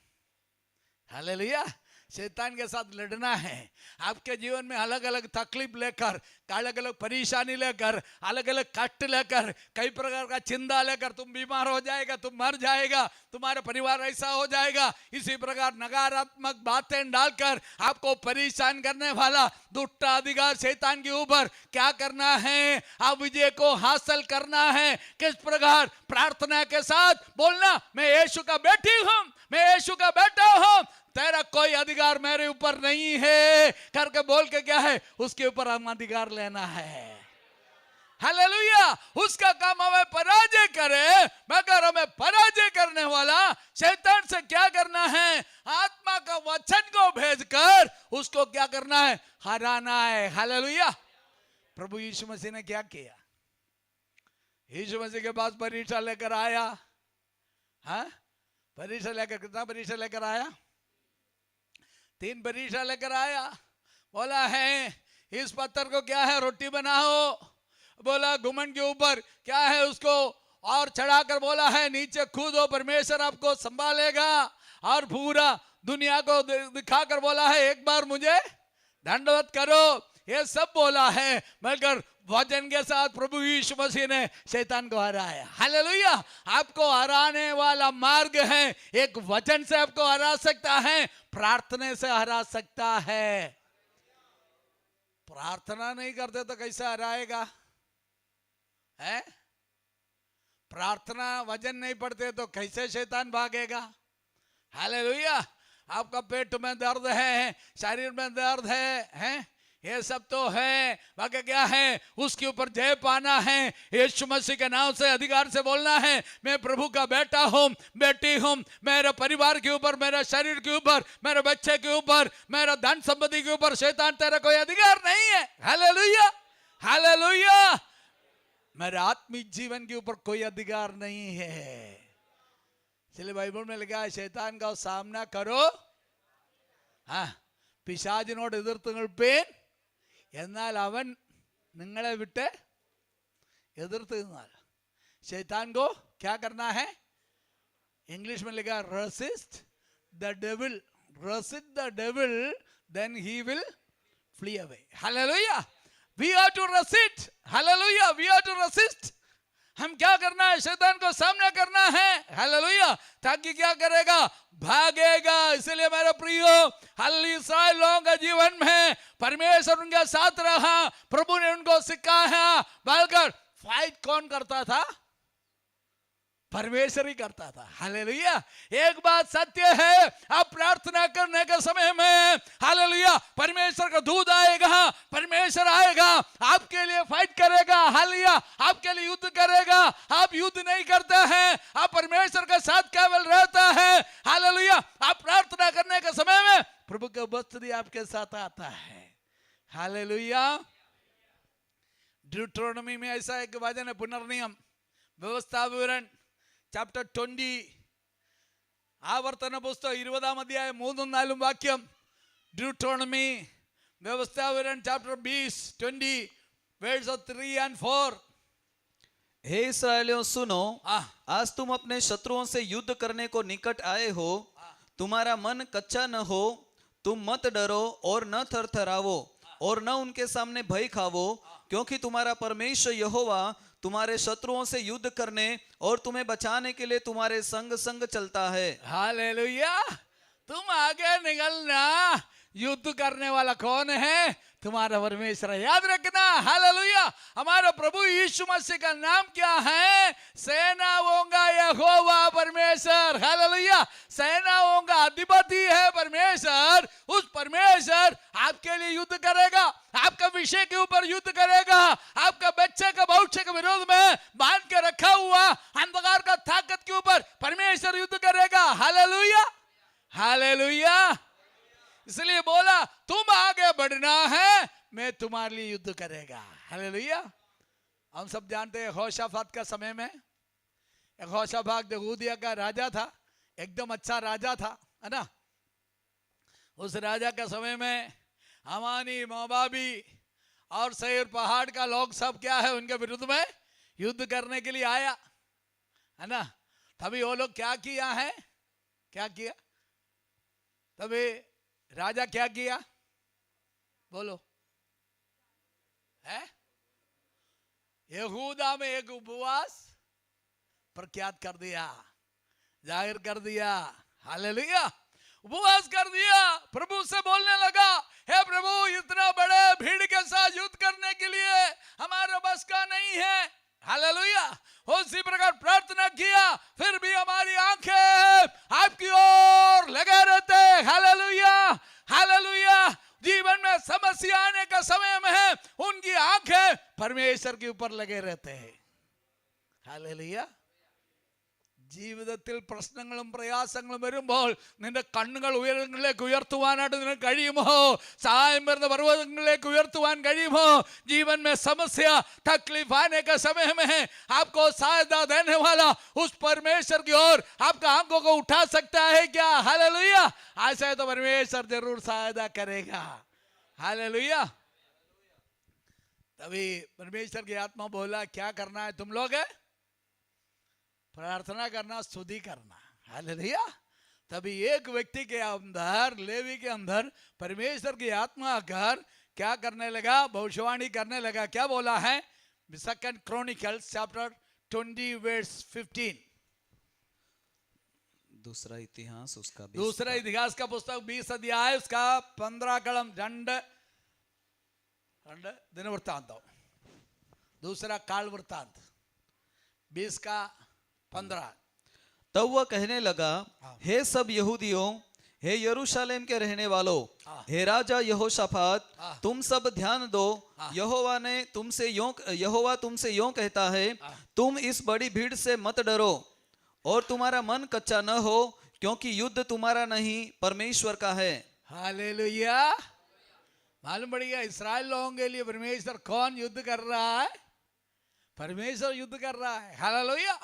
Speaker 5: हालेलुया। शैतान के साथ लड़ना है। आपके जीवन में अलग अलग तकलीफ लेकर, अलग अलग परेशानी लेकर, अलग अलग कष्ट लेकर, कई प्रकार का चिंता लेकर तुम बीमार हो जाएगा, तुम मर जाएगा, तुम्हारा परिवार ऐसा हो जाएगा, इसी प्रकार नकारात्मक बातें डालकर आपको परेशान करने वाला दुष्ट अधिकार शैतान के ऊपर क्या करना है? आप विजय को हासिल करना है। किस प्रकार? प्रार्थना के साथ बोलना, मैं यीशु का बेटी हूं, मैं यीशु का बेटा हूं, तेरा कोई अधिकार मेरे ऊपर नहीं है करके बोल के क्या है? उसके ऊपर हम अधिकार लेना है। हालेलुया। उसका काम हमें पराजय करे, मगर हमें पराजय करने वाला शैतान से क्या करना है? आत्मा का वचन को भेजकर उसको क्या करना है? हराना है। हालेलुया। प्रभु यीशु मसीह ने क्या किया? यीशु मसीह के पास परीक्षा लेकर आया। हाँ, परीक्षा लेकर, कितना परीक्षा लेकर आया? 3 परीक्षा लेकर आया। बोला है इस पत्थर को क्या है? रोटी बनाओ। बोला घुमंड के ऊपर क्या है? उसको और चढ़ाकर बोला है नीचे कूदो, परमेश्वर आपको संभालेगा। और पूरा दुनिया को दिखाकर बोला है एक बार मुझे दंडवत करो। ये सब बोला है, मगर वचन के साथ प्रभु यीशु मसीह ने शैतान को हराया। हालेलुया। आपको हराने वाला मार्ग है, एक वचन से आपको हरा सकता है, प्रार्थना से हरा सकता है। प्रार्थना नहीं करते तो कैसे हराएगा? है? प्रार्थना वचन नहीं पढ़ते तो कैसे शैतान भागेगा? हालेलुया। आपका पेट में दर्द है, शरीर में दर्द है, ये सब तो है, बाकी क्या है? उसके ऊपर जय पाना है। यीशु मसीह के नाम से अधिकार से बोलना है मैं प्रभु का बेटा हूं, बेटी हूं। मेरे परिवार के ऊपर, मेरे शरीर के ऊपर, मेरे बच्चे के ऊपर, मेरा धन संपत्ति के ऊपर शैतान तेरा कोई अधिकार नहीं है। हालेलुया। हालेलुया। मेरे आत्मिक जीवन के ऊपर कोई अधिकार नहीं है। इसलिए बाइबल में लिखा है शैतान का सामना करो, പിശാചിനോട് എതിർത്ത് നിൽപ്പീൻ, എന്നാൽ അവൻ നിങ്ങളെ വിട്ട് എതിർത്ത് നിന്നാൽ। शैतान को क्या करना है? इंग्लिश में लिखा resist the devil, resist the devil then he will flee away. Hallelujah. We are to resist. Hallelujah. We are to resist. हम क्या करना है? शैतान को सामना करना है। हालेलुया। ताकि क्या करेगा? भागेगा। इसलिए मेरे प्रियो, इस्राएल लोगों के जीवन में परमेश्वर उनके साथ रहा, प्रभु ने उनको सिखाया। बल्कि फाइट कौन करता था? परमेश्वर ही करता था। हालेलुया। एक बात सत्य है, आप प्रार्थना करने के समय में हालेलुया परमेश्वर का दूत आएगा, परमेश्वर आएगा, आपके लिए फाइट करेगा। हालेलुया। आपके लिए युद्ध करेगा। आप युद्ध नहीं करते हैं, आप परमेश्वर के साथ केवल रहता है। हालेलुया। आप प्रार्थना करने के समय में प्रभु का उपस्थिति आपके साथ आता है। हालेलुया। ड्यूटरोनॉमी में ऐसा एक वचन है, पुनर्नियम व्यवस्था विवरण ചാപ്റ്റർ 20 ആവർത്തന പുസ്തകം 20 അധ്യായം 3-4 വാക്യം. ड्यूटरोनॉमी व्यवस्था विवरण चैप्टर 20 वर्स 3 and 4.
Speaker 2: हे इस्राएलियों सुनो, आज तुम अपने शत्रुओं से युद्ध करने को निकट आए हो। तुम्हारा मन कच्चा न हो, तुम मत डरो और न थरथरावो और न उनके सामने भय खावो, क्योंकि तुम्हारा परमेश्वर यहोवा तुम्हारे शत्रुओं से युद्ध करने और तुम्हें बचाने के लिए तुम्हारे संग संग चलता है।
Speaker 5: हालेलुया। तुम आगे निकलना, युद्ध करने वाला कौन है? तुम्हारा परमेश्वर। याद रखना। हालेलुया। हमारा प्रभु यीशु मसीह का नाम क्या है? सेनाओं का यहोवा परमेश्वर। हालेलुया। सेनाओं का अधिपति है परमेश्वर। उस परमेश्वर आपके लिए युद्ध करेगा, आपका विषय के ऊपर युद्ध करेगा। आपका बच्चे का भविष्य के विरोध में बांध के रखा हुआ अंधकार का ताकत के ऊपर परमेश्वर युद्ध करेगा। हालेलुया। हालेलुया। इसलिए बोला तुम आगे बढ़ना है, मैं तुम्हारे लिए युद्ध करेगा। हालेलुया। हम सब जानते हैं यहोशाफात का समय में, यहोशाफात यहूदिया का राजा था, एकदम अच्छा राजा था, है ना। उस राजा के समय में हमानी, मोबाबी और सैर पहाड़ का लोग सब क्या है उनके विरुद्ध में युद्ध करने के लिए आया, है ना। तभी वो लोग क्या किया है, क्या किया, तभी राजा क्या किया, बोलो, है यहूदा में एक उपवास प्रख्यात कर दिया, जाहिर कर दिया। हालेलुया, उपवास कर दिया, प्रभु से बोलने लगा, हे प्रभु इतना बड़े भीड़ के साथ युद्ध करने के लिए हमारे बस का नहीं है। हालेलुया, उसी प्रकार प्रार्थना किया, फिर भी हमारी आंखें आपकी ओर लगे रहते। हालेलुया, हालेलुया, जीवन में समस्या आने का समय में है, उनकी आंखें परमेश्वर के ऊपर लगे रहते हैं। हालेलुया, ജീവിതത്തിൽ പ്രശ്നങ്ങളും പ്രയാസങ്ങളും വരുമ്പോൾ നിന്റെ കണ്ണുകൾ ഉയരങ്ങളിലേക്ക് ഉയർത്തുവാനായിട്ട് നിനക്ക് കഴിയുമോ? സഹായം വരുന്ന പർവ്വതങ്ങളിലേക്ക് ഉയർത്തുവാൻ കഴിയുമോ? जीवन में समस्या तकलीफ आने का समय में है, आपको सहायता देने वाला उस परमेश्वर की ओर आपका आंखों को उठा सकता है क्या? हालेलुया, ऐसा है तो परमेश्वर जरूर सहायता करेगा। हालेलुया, तभी परमेश्वर की आत्मा बोला क्या करना है तुम लोग, है प्रार्थना करना, स्तुति करना। हालेलुया, तभी एक व्यक्ति के अंदर, लेवी के अंदर परमेश्वर की आत्मा आकर क्या करने लगा, भविष्यवाणी करने लगा। क्या बोला है? सेकंड क्रॉनिकल्स चैप्टर 20 वर्स 15,
Speaker 2: दूसरा इतिहास उसका
Speaker 5: दूसरा इतिहास का पुस्तक 20 अध्याय उसका 15 कलम 2 दिनवृत्तांत, दूसरा काल वृत्तांत 20 का 15।
Speaker 2: तब वह कहने लगा, हे सब यहूदियों, हे यरूशलेम के रहने वालों, हे राजा यहोशाफात, तुम सब ध्यान दो, यहोवा तुमसे यों कहता है, तुम इस बड़ी भीड़ से मत डरो और तुम्हारा मन कच्चा न हो, क्योंकि युद्ध तुम्हारा नहीं परमेश्वर का है।
Speaker 5: हालेलुया, मालूम पड़ गया इस्राएल लोगों के लिए परमेश्वर कौन युद्ध कर रहा है? परमेश्वर युद्ध कर रहा है। हालेलुया,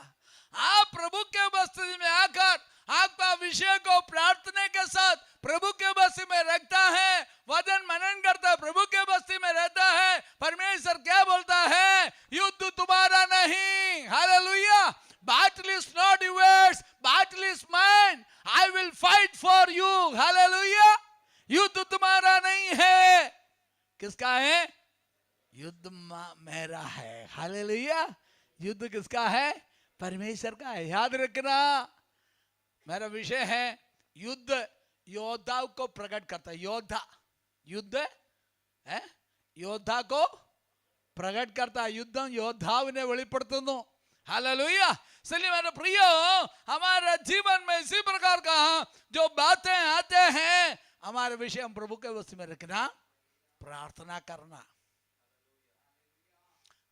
Speaker 5: आप प्रभु के बस्ती में आकर आपका विषय को प्रार्थना के साथ प्रभु के बस्ती में रखता है, वचन मनन करता है, प्रभु के बस्ती में रहता है, परमेश्वर क्या बोलता है? युद्ध तुम्हारा नहीं। Hallelujah, battle is not yours, battle is mine, I will fight for you। Hallelujah, युद्ध तुम्हारा नहीं है, किसका है? युद्ध मेरा है। हालेलुया, युद्ध किसका है? परमेश्वर का है। याद रखना, मेरा विषय है युद्ध योद्धा को प्रकट करता है। योद्धा, युद्ध है योद्धा को प्रकट करता है, युद्धം യോദ്ധാവിനെ വെളിപ്പെടുത്തുന്നു। हालेलुया, इसलिए मेरे प्रियो, हमारे जीवन में इसी प्रकार का जो बातें आते हैं, हमारे विषय हम प्रभु के वश में रखना, प्रार्थना करना।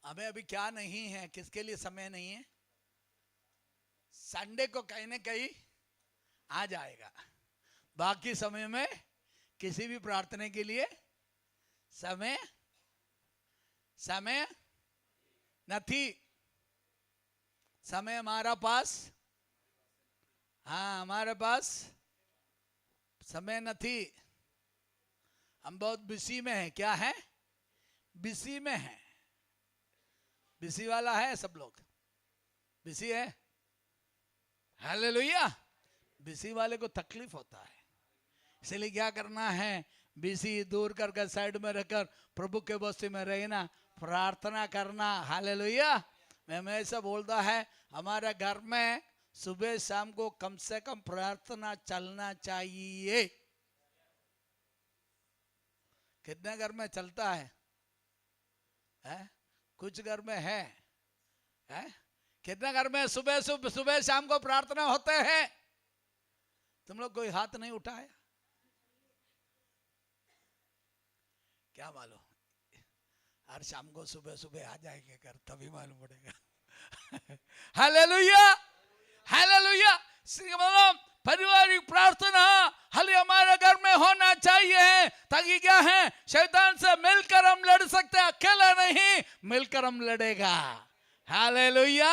Speaker 5: हमें अभी क्या नहीं है, किसके लिए समय नहीं है? संडे को कहीं ना कहीं आ जाएगा, बाकी समय में किसी भी प्रार्थना के लिए समय नहीं। समय हमारा पास, हाँ हमारे पास समय नहीं, हम बहुत बिजी में हैं। क्या है? बिजी में है। बिजी वाला है, सब लोग बिजी है। हालेलुया, बिजी वाले को तकलीफ होता है, इसलिए क्या करना है? बिजी दूर करके साइड में रखकर प्रभु के बस्ती में रहना, प्रार्थना करना। हालेलुया, मैं ऐसा बोलता है, हमारे घर में सुबह शाम को कम से कम प्रार्थना चलना चाहिए। कितने घर में चलता है? कुछ घर में है? कितने घर में सुबह शाम को प्रार्थना होते हैं? तुम लोग कोई हाथ नहीं उठाया, क्या मालूम? हर शाम को सुबह आ जाएंगे घर, तभी मालूम पड़ेगा। हालेलुया, हालेलुया, पारिवारिक प्रार्थना हले हमारे घर में होना चाहिए, ताकि क्या है? शैतान से मिलकर हम लड़ सकते हैं, अकेला नहीं, मिलकर हम लड़ेगा। हालेलुया,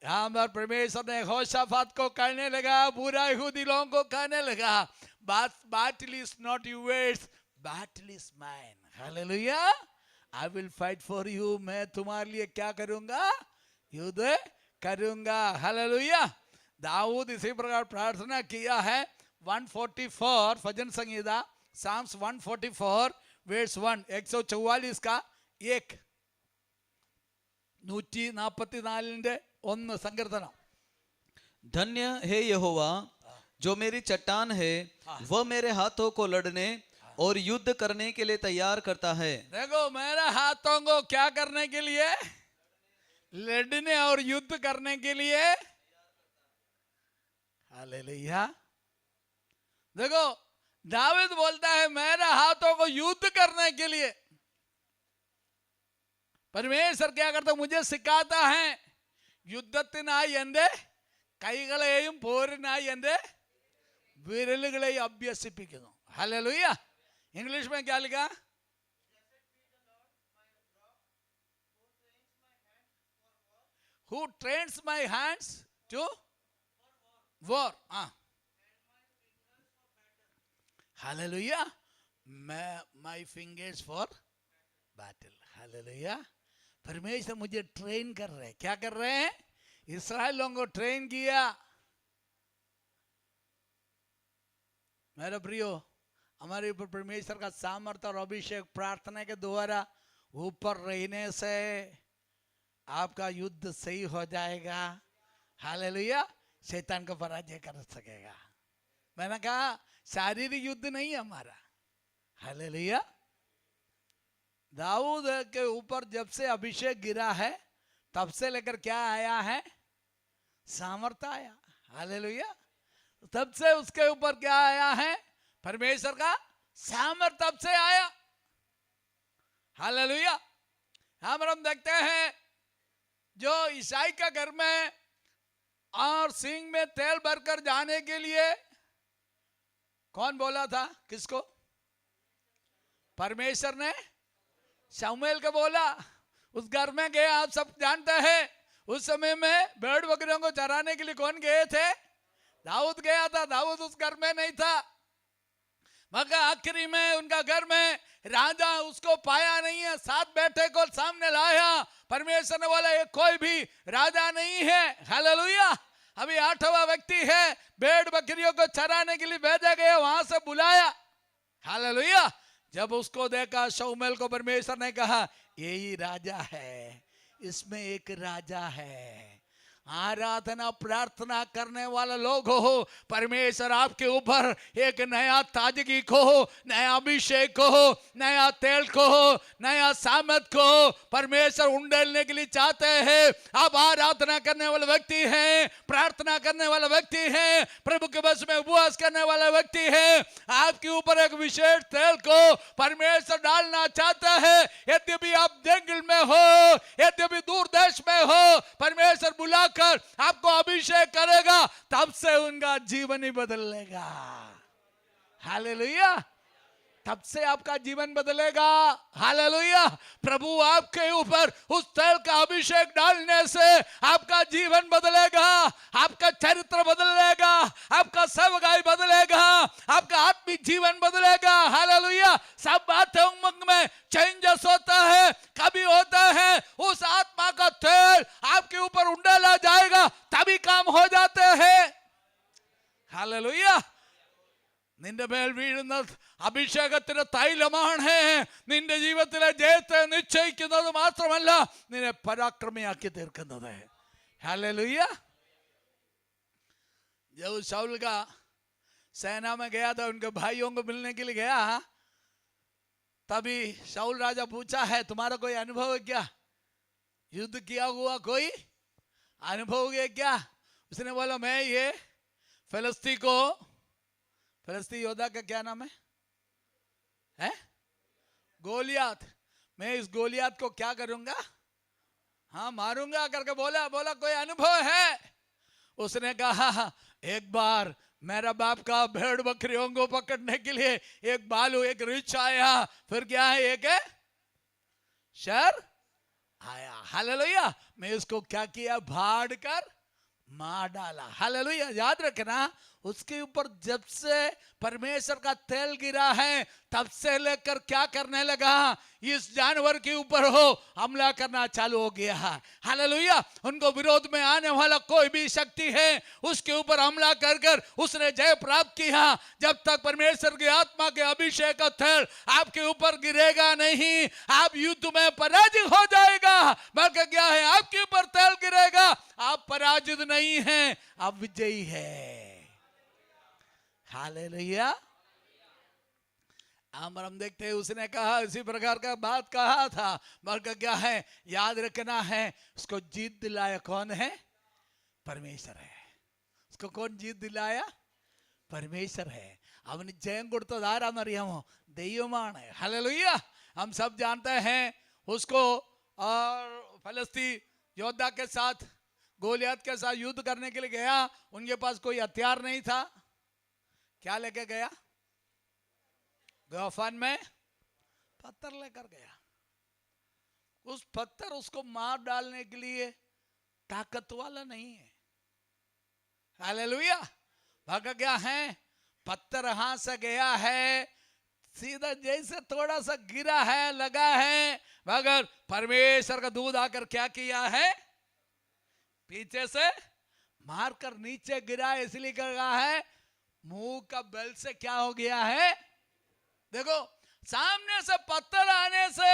Speaker 5: यहाँ पर परमेश्वर ने यहोशाफात को कहने लगा, बुरा यहूदी लोगों को कहने लगा, battle is not yours, battle is mine। Hallelujah, I will fight for you, मैं तुम्हारे लिए क्या करूंगा? युद्ध करूंगा। हालेलुया। दाऊद इसी प्रकार प्रार्थना किया है। 144 भजन संहिता साम्स 144 വേഴ്സ് 1 144 का 1 144 1 संकीर्तനം।
Speaker 2: धन्य है यहोवा जो मेरी चट्टान है, वह मेरे हाथों को लड़ने और युद्ध करने के लिए तैयार करता है।
Speaker 5: देखो मेरे हाथों को क्या करने के लिए? लड़ने और युद्ध करने के लिए। हालेलुया। देखो दाऊद बोलता है मेरे हाथों को युद्ध करने के लिए। परमेश्वर क्या करता? मुझे सिखाता है യുദ്ധത്തിനായി എൻ്റെ കൈകളെയും പോരിനായി എൻ്റെ വിരലുകളെയും അഭ്യസിപ്പിക്കുന്നു। हालेलुया। इंग्लिश में क्या लिखा? Who trains my hands to war? Hallelujah. My fingers for battle. Hallelujah. परमेश्वर मुझे ट्रेन कर रहे हैं। क्या कर रहे हैं? इस्राएल लोगों को ट्रेन किया। मेरे प्रियो, हमारे ऊपर परमेश्वर का सामर्थ्य और अभिषेक प्रार्थना के द्वारा ऊपर रहने से आपका युद्ध सही हो जाएगा। हालेलुया। शैतान को पराजय कर सकेगा। मैंने कहा शारीरिक युद्ध नहीं है हमारा। हालेलुया। दाऊद के ऊपर जब से अभिषेक गिरा है तब से लेकर क्या आया है? सामर्थ्य आया। हालेलुया। तब से उसके ऊपर क्या आया है? परमेश्वर का सामर्थ्य तब से आया। हालेलुया। हम देखते हैं जो ईसाई का घर में और सिंह में तेल भरकर जाने के लिए कौन बोला था? किसको? परमेश्वर ने शमूएल को बोला। उस घर में गए, आप सब जानते हैं। उस समय में भेड़ बकरियों को चराने के लिए कौन गए थे? दाऊद गया था। दाऊद उस घर में नहीं था, मगर आखिरी में उनका घर में राजा उसको पाया नहीं है। 7 बेटे को सामने लाया। परमेश्वर ने बोला ये कोई भी राजा नहीं है। हालेलुया। अभी 8वां व्यक्ति है, भेड़ बकरियों को चराने के लिए भेजा गया, वहां से बुलाया। हालेलुया। जब उसको देखा शमूएल को परमेश्वर ने कहा यही राजा है, इसमें एक राजा है। आराधना प्रार्थना करने वाले लोग हो, परमेश्वर आपके ऊपर एक नया ताजगी को, नया अभिषेक को, नया तेल को, नया सामर्थ को परमेश्वर उंडेलने के लिए चाहते हैं। आप आराधना करने वाले व्यक्ति हैं, प्रार्थना करने वाला व्यक्ति हैं, प्रभु के बस में उपवास करने वाला व्यक्ति है, आपके ऊपर एक विशेष तेल को परमेश्वर डालना चाहता है। यद्यपि आप जंगल में हो, यद्यपि दूर देश में हो, परमेश्वर बुला आपको अभिषेक करेगा, तब से उनका जीवन ही बदलेगा। हालेलुया। तब से आपका जीवन बदलेगा। हालेलुया। प्रभु आपके ऊपर उस तेल का अभिषेक डालने से आपका जीवन बदलेगा, आपका चरित्र बदलेगा, आपका सेवकाई बदलेगा, आपका आत्मिक जीवन बदलेगा। हालेलुया। सब बातें उमंग में चेंजेस होता है, कभी होता है उस आत्मा का तेल आपके ऊपर उंडेला जाएगा, तभी काम हो जाते हैं। हालेलुया। നിന്റെ മേൽ വീഴുന്ന അഭിഷേകത്തിന്റെ തൈലമാണ് നിന്റെ ജീവിതത്തിലെ ജയത്തെ നിശ്ചയിക്കുന്നത് മാത്രമല്ല നിന്നെ പരാക്രമിയാക്കി തീർക്കുന്നത്। हालेलुया। जब शाऊल का सेना में गया था, उनके भाइयों को मिलने के लिए गया, तभी शाऊल राजा पूछा है तुम्हारा कोई अनुभव है क्या? युद्ध किया हुआ कोई अनुभव है क्या? उसने बोला मैं ये फिलिस्ती योद्धा का क्या नाम है? गोलियात। मैं इस गोलियात को क्या करूंगा? हाँ मारूंगा करके बोला कोई अनुभव है? उसने कहा एक बार मेरा बाप का भेड़ बकरियों को पकड़ने के लिए एक भालू, एक रीछ आया, फिर क्या है एक शेर आया। हालेलुया। मैं इसको क्या किया? फाड़ कर मार डाला। हालेलुया। याद रखना उसके ऊपर जब से परमेश्वर का तेल गिरा है तब से लेकर क्या करने लगा, इस जानवर के ऊपर हो हमला करना चालू हो गया है। हालेलुया। उनको विरोध में आने वाला कोई भी शक्ति है उसके ऊपर हमला कर कर उसने जय प्राप्त किया। जब तक परमेश्वर की आत्मा के अभिषेक का तेल आपके ऊपर गिरेगा नहीं, आप युद्ध में पराजित हो जाएगा। बल्कि क्या है, आपके ऊपर तेल गिरेगा, आप पराजित नहीं हैं, आप विजयी है। हालेलुया। हम देखते हैं उसने कहा इसी प्रकार का बात कहा था, बल्कि क्या है, याद रखना है उसको जीत दिलाया कौन है, परमेश्वर है। उसको कौन जीत दिलाया, परमेश्वर है। അവന് ജയം കൊടുത്തത് ആരാന്നറിയാമോ, ദൈവമാണ്। हालेलुया। हम सब जानते हैं उसको, और फलस्तीन योद्धा के साथ गोलियत के साथ युद्ध करने के लिए गया, उनके पास कोई हथियार नहीं था, क्या लेके गया, गोफन में पत्थर लेकर गया। उस पत्थर उसको मार डालने के लिए ताकत वाला नहीं है। हालेलुया। भागा क्या है, पत्थर हाथ से गया है, सीधा जैसे थोड़ा सा गिरा है, लगा है, मगर परमेश्वर का दूध आकर क्या किया है, पीछे से मारकर नीचे गिरा। इसलिए कहा है मुंह का बेल से क्या हो गया है। देखो, सामने से पत्थर आने से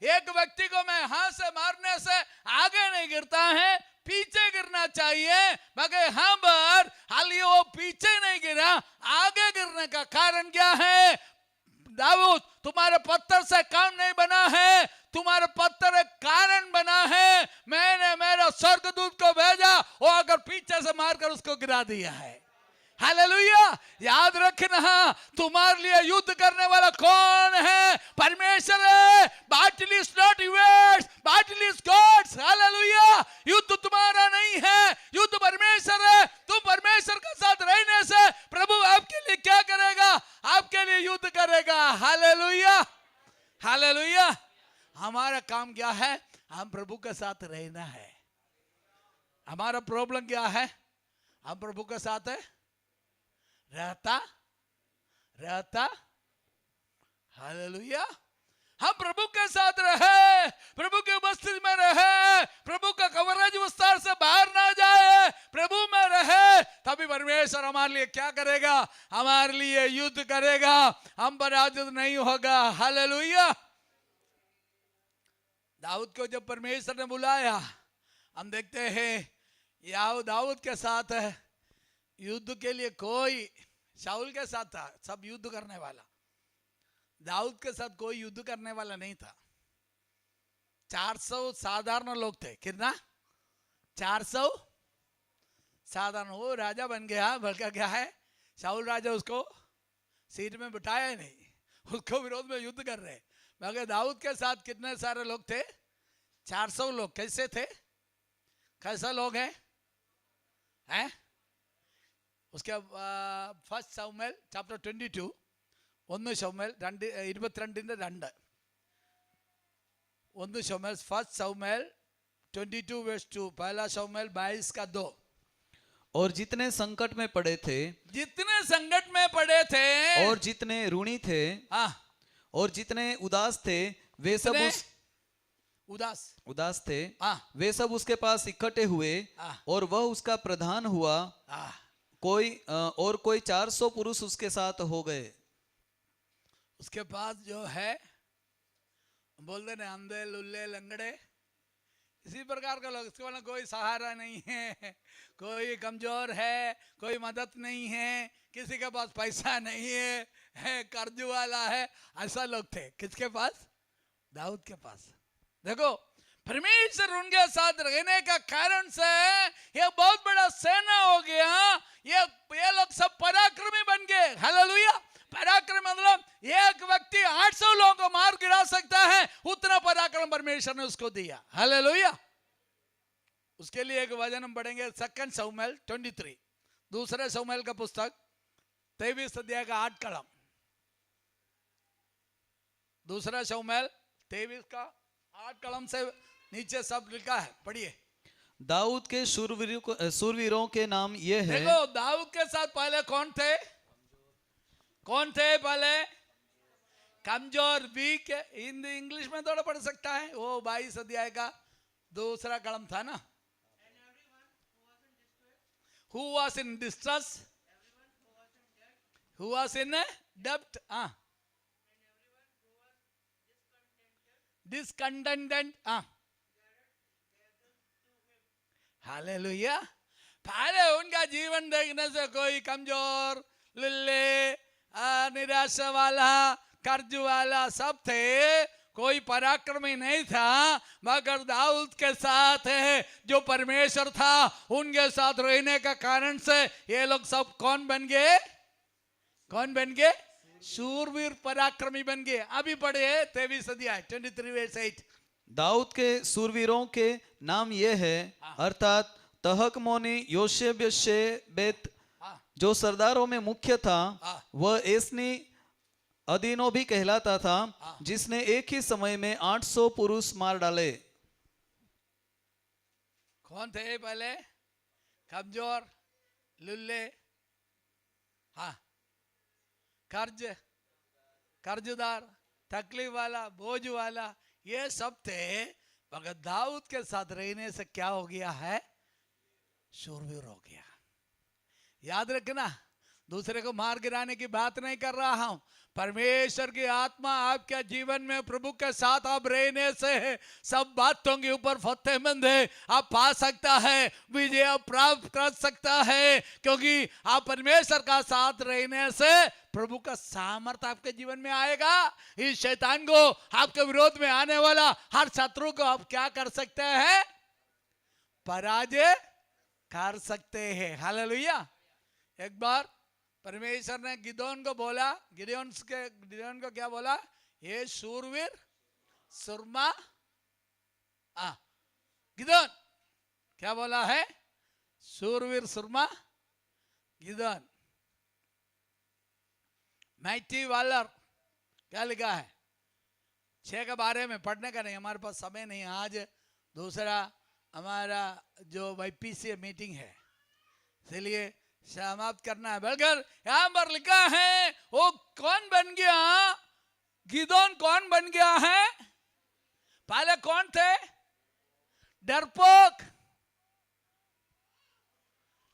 Speaker 5: एक व्यक्ति को मैं हाथ से मारने से आगे नहीं गिरता है, पीछे गिरना चाहिए। मगर हम पर हालिए वो पीछे नहीं गिरा, आगे गिरने का कारण क्या है, दाऊद तुम्हारे पत्थर से काम नहीं बना है, तुम्हारे पत्थर एक कारण बना है। मैंने मेरा स्वर्गदूत को भेजा, वो अगर पीछे से मारकर उसको गिरा दिया है। हालेलुया। याद रखना, तुम्हारे लिए युद्ध करने वाला कौन है, परमेश्वर है। Battle is not yours, battle is God's. Hallelujah. युद्ध तुम्हारा नहीं है, युद्ध परमेश्वर है। तुम परमेश्वर के साथ रहने से प्रभु आपके लिए क्या करेगा, आपके लिए युद्ध करेगा। हालेलुया। हालेलुया। हमारा काम क्या है, हम प्रभु के साथ रहना है। हमारा प्रॉब्लम क्या है, हम प्रभु के साथ है रहता। हालेलुया। हम प्रभु के साथ रहे, प्रभु के उपस्थिति में रहे, प्रभु का कवरेज विस्तार से बाहर ना जाए, प्रभु में रहे, तभी परमेश्वर हमारे लिए क्या करेगा, हमारे लिए युद्ध करेगा, हम पराजित नहीं होगा। हालेलुया। दाऊद को जब परमेश्वर ने बुलाया, हम देखते हैं याव दाऊद के साथ है युद्ध के लिए कोई, शाऊल के साथ था सब युद्ध करने वाला, दाऊद के साथ कोई युद्ध करने वाला नहीं था। 400 साधारण लोग थे। कितना, 400 साधारण। वो राजा बन गया, बल्कि क्या है, शाऊल राजा उसको सीट में बिठाया ही नहीं, उसको विरोध में युद्ध कर रहे। मगर दाऊद के साथ कितने सारे लोग थे, 400 लोग। कैसे थे, कैसा लोग हैं, हैं? उसके फर्स्ट शमूएल चैप्टर 22, 1 शमूएल 22:2, 1 शमूएल फर्स्ट शमूएल 22:2, पहला शमूएल 22:2।
Speaker 2: और जितने संकट में पड़े थे,
Speaker 5: जितने संकट में पड़े थे,
Speaker 2: और जितने ऋणी थे,
Speaker 5: हाँ,
Speaker 2: और जितने उदास थे, वे सब उदास थे, वे सब उसके पास इकट्ठे हुए, और वह उसका प्रधान हुआ। कोई 400 पुरुष उसके साथ हो गए।
Speaker 5: उसके पास जो है बोलते ना अंधे लुल्ले लंगड़े, इसी प्रकार का लोग, इसके वाला कोई सहारा नहीं है, कोई कमजोर है, कोई मदद नहीं है, किसी के पास पैसा नहीं है, कर्ज वाला है, ऐसा लोग थे। किसके पास, दाऊद के पास। देखो, परमेश्वर उनके साथ रहने का कारण से ये बहुत बड़ा सेना हो गया, ये लोग सब पराक्रमी बन गए। हालेलुया। पराक्रम मतलब एक व्यक्ति 800 लोगों को मार गिरा सकता है, उतना पराक्रम परमेश्वर ने उसको दिया। हालेलुया। उसके लिए एक वचन हम पढ़ेंगे 2 शमूएल 23, दूसरे शमूएल का पुस्तक 23 अध्याय का 8 कलम। दूसरा शमूएल 23 का 8 कलम से नीचे सब लिखा है, पढ़िए।
Speaker 2: दाऊद के शूरवीरों के नाम ये है।
Speaker 5: देखो दाऊद के साथ पहले कौन थे? कौन थे पहले? कमजोर, वीक। हिंदी इंग्लिश में थोड़ा पढ़ सकता है, वो 22 अध्याय का दूसरा कलम था ना। Who was in distress? Who was in debt? Discontented. Hallelujah. पहले उनका जीवन देखने से कोई कमजोर, लुल्ले, निराशा वाला, कर्ज वाला सब थे, कोई पराक्रमी नहीं था। मगर दाऊद के साथ है जो परमेश्वर था, उनके साथ रहने का कारण से ये लोग सब कौन बन गए? कौन बन गए? शूरवीर पराक्रमी बन गए। अभी पढ़े 23 अध्याय 23:8।
Speaker 2: दाऊद के सूरवीरों के नाम ये है, अर्थात तहकमोनी योशेब-बेत जो सरदारों में मुख्य था, वह एस्नी अदीनो भी कहलाता था, जिसने एक ही समय में 800 पुरुष मार डाले।
Speaker 5: कौन थे पहले? कमजोर, लुल्ले, कर्जदार, तकलीफ वाला, बोझ वाला, ये सब थे। मगर दाऊद के साथ रहने से क्या हो गया है? शूरवीर हो गया। याद रखना, दूसरे को मार गिराने की बात नहीं कर रहा हूं। परमेश्वर की आत्मा आपके जीवन में प्रभु के साथ आप रहने से सब बातों के ऊपर फतेहमंद है, आप पा सकता है, विजय आप प्राप्त कर सकता है, क्योंकि आप परमेश्वर का साथ रहने से प्रभु का सामर्थ्य आपके जीवन में आएगा। इस शैतान को, आपके विरोध में आने वाला हर शत्रु को आप क्या कर सकते हैं? पराजय कर सकते हैं। हालेलुया। एक बार परमेश्वर ने गिदोन को बोला, गिदोन को क्या बोला? ये शूरवीर सुरमा। गिदोन क्या बोला है? शूरवीर सुरमा गिदोन। माइटी वालर क्या लिखा है? 6 के बारे में पढ़ने का नहीं, हमारे पास समय नहीं। आज दूसरा हमारा जो वाईपीसी मीटिंग है, इसलिए समाप्त करना है। बल्कि यहां पर लिखा है वो कौन बन गया? गिदोन कौन बन गया है? पहले कौन थे? डरपोक,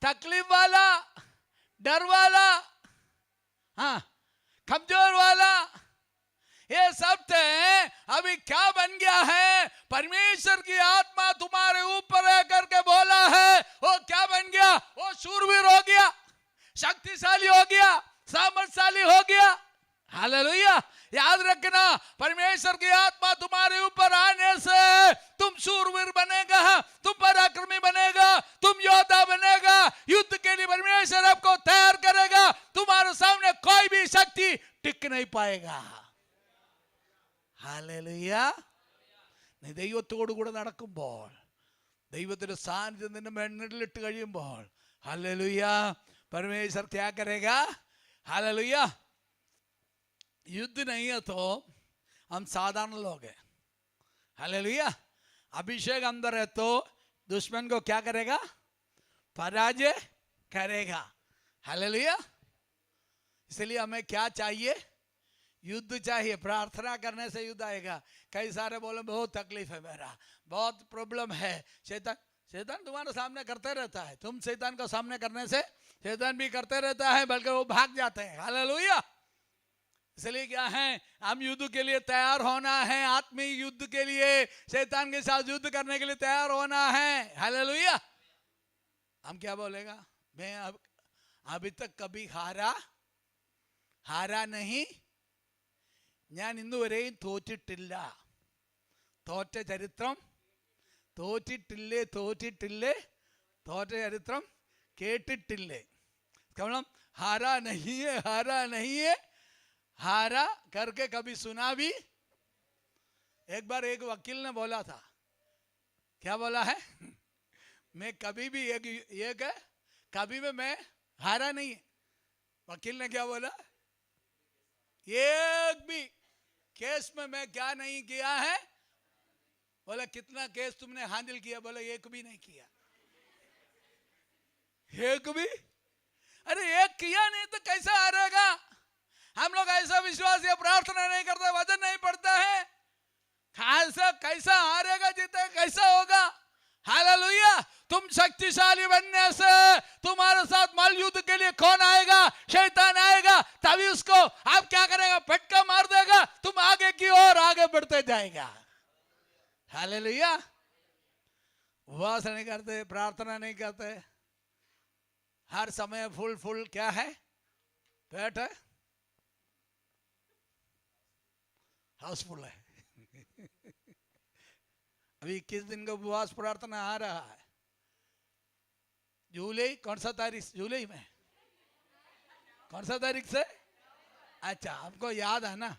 Speaker 5: तकलीफ वाला, डर वाला, कमजोर वाला, ये सब थे। अभी क्या बन गया है? परमेश्वर की आत्मा तुम्हारे ऊपर है करके बोला है, वो क्या बन गया? वो शूरवीर हो गया, शक्तिशाली हो गया, सामर्थशाली हो गया। हालेलुया। याद रखना, परमेश्वर की आत्मा तुम्हारे ऊपर आने से तुम शूरवीर बनेगा, तुम पराक्रमी बनेगा, तुम योद्धा बनेगा। युद्ध के लिए परमेश्वर आपको तैयार करेगा। तुम्हारे सामने कोई भी शक्ति टिक नहीं पाएगा। ഹല്ലേലൂയ. നീ ദൈവത്തോടു കൂടെ നടക്കുമ്പോൾ, ദൈവത്തിന്റെ സാന്നിധ്യം നിന്റെ മെണ്ണലിട്ട് കഴിയുമ്പോൾ, ഹല്ലേലൂയ, परमेश्वर क्या करेगा? हालेलुया। युद्ध नहीं है तो हम साधारण लोग हैं। हालेलुया। अभिषेक अंदर है तो दुश्मन को क्या करेगा? पराजय करेगा। हालेलुया। इसलिए हमें क्या चाहिए? युद्ध चाहिए। प्रार्थना करने से युद्ध आएगा। कई सारे बोले बहुत तकलीफ है, मेरा बहुत प्रॉब्लम है। शैतान तुम्हारे सामने करते रहता है। तुम शैतान को सामने करने से शैतान भी करते रहता है, बल्कि वो भाग जाते हैं। हालेलुया। इसलिए क्या है? हम युद्ध के लिए तैयार होना है। आत्मिक युद्ध के लिए, शैतान के साथ युद्ध करने के लिए तैयार होना है। हालेलुया। हम क्या बोलेगा? मैं अभी तक कभी हारा नहीं, ഞാൻ ഇന്നുവരെയും തോറ്റിട്ടില്ല. തോറ്റ ചരിത്രം തോറ്റിട്ടില്ലേ തോറ്റ ചരിത്രം കേട്ടിട്ടില്ലേ? कमलम हारा नहीं है, हारा करके कभी सुना भी? एक बार एक वकील ने बोला था, क्या बोला है? मैं कभी भी कभी भी मैं हारा नहीं है। वकील ने क्या बोला? एक भी केस में मैं क्या नहीं किया है? बोला कितना केस तुमने हैंडल किया? बोला एक भी नहीं किया। एक भी, अरे एक किया नहीं तो कैसा हारेगा? हम लोग ऐसा विश्वास या प्रार्थना नहीं करते, वचन नहीं पढ़ता है, ऐसा कैसा हारेगा? जीते कैसा होगा? हालेलुया। तुम शक्तिशाली बनने से तुम्हारे साथ मल युद्ध के लिए कौन आएगा? शैतान आएगा, तभी उसको आप क्या करेगा? फटका मार देगा, तुम आगे की ओर आगे बढ़ते जाएगा। हालेलुया। उपवास नहीं करते, प्रार्थना नहीं करते, हर समय फुल फुल क्या है? पेट है, हाउसफुल है। अभी 21 दिन का उपवास प्रार्थना आ रहा है, जुलाई कौन सा तारीख? जुलाई में कौन सा तारीख से? अच्छा, हमको याद है ना,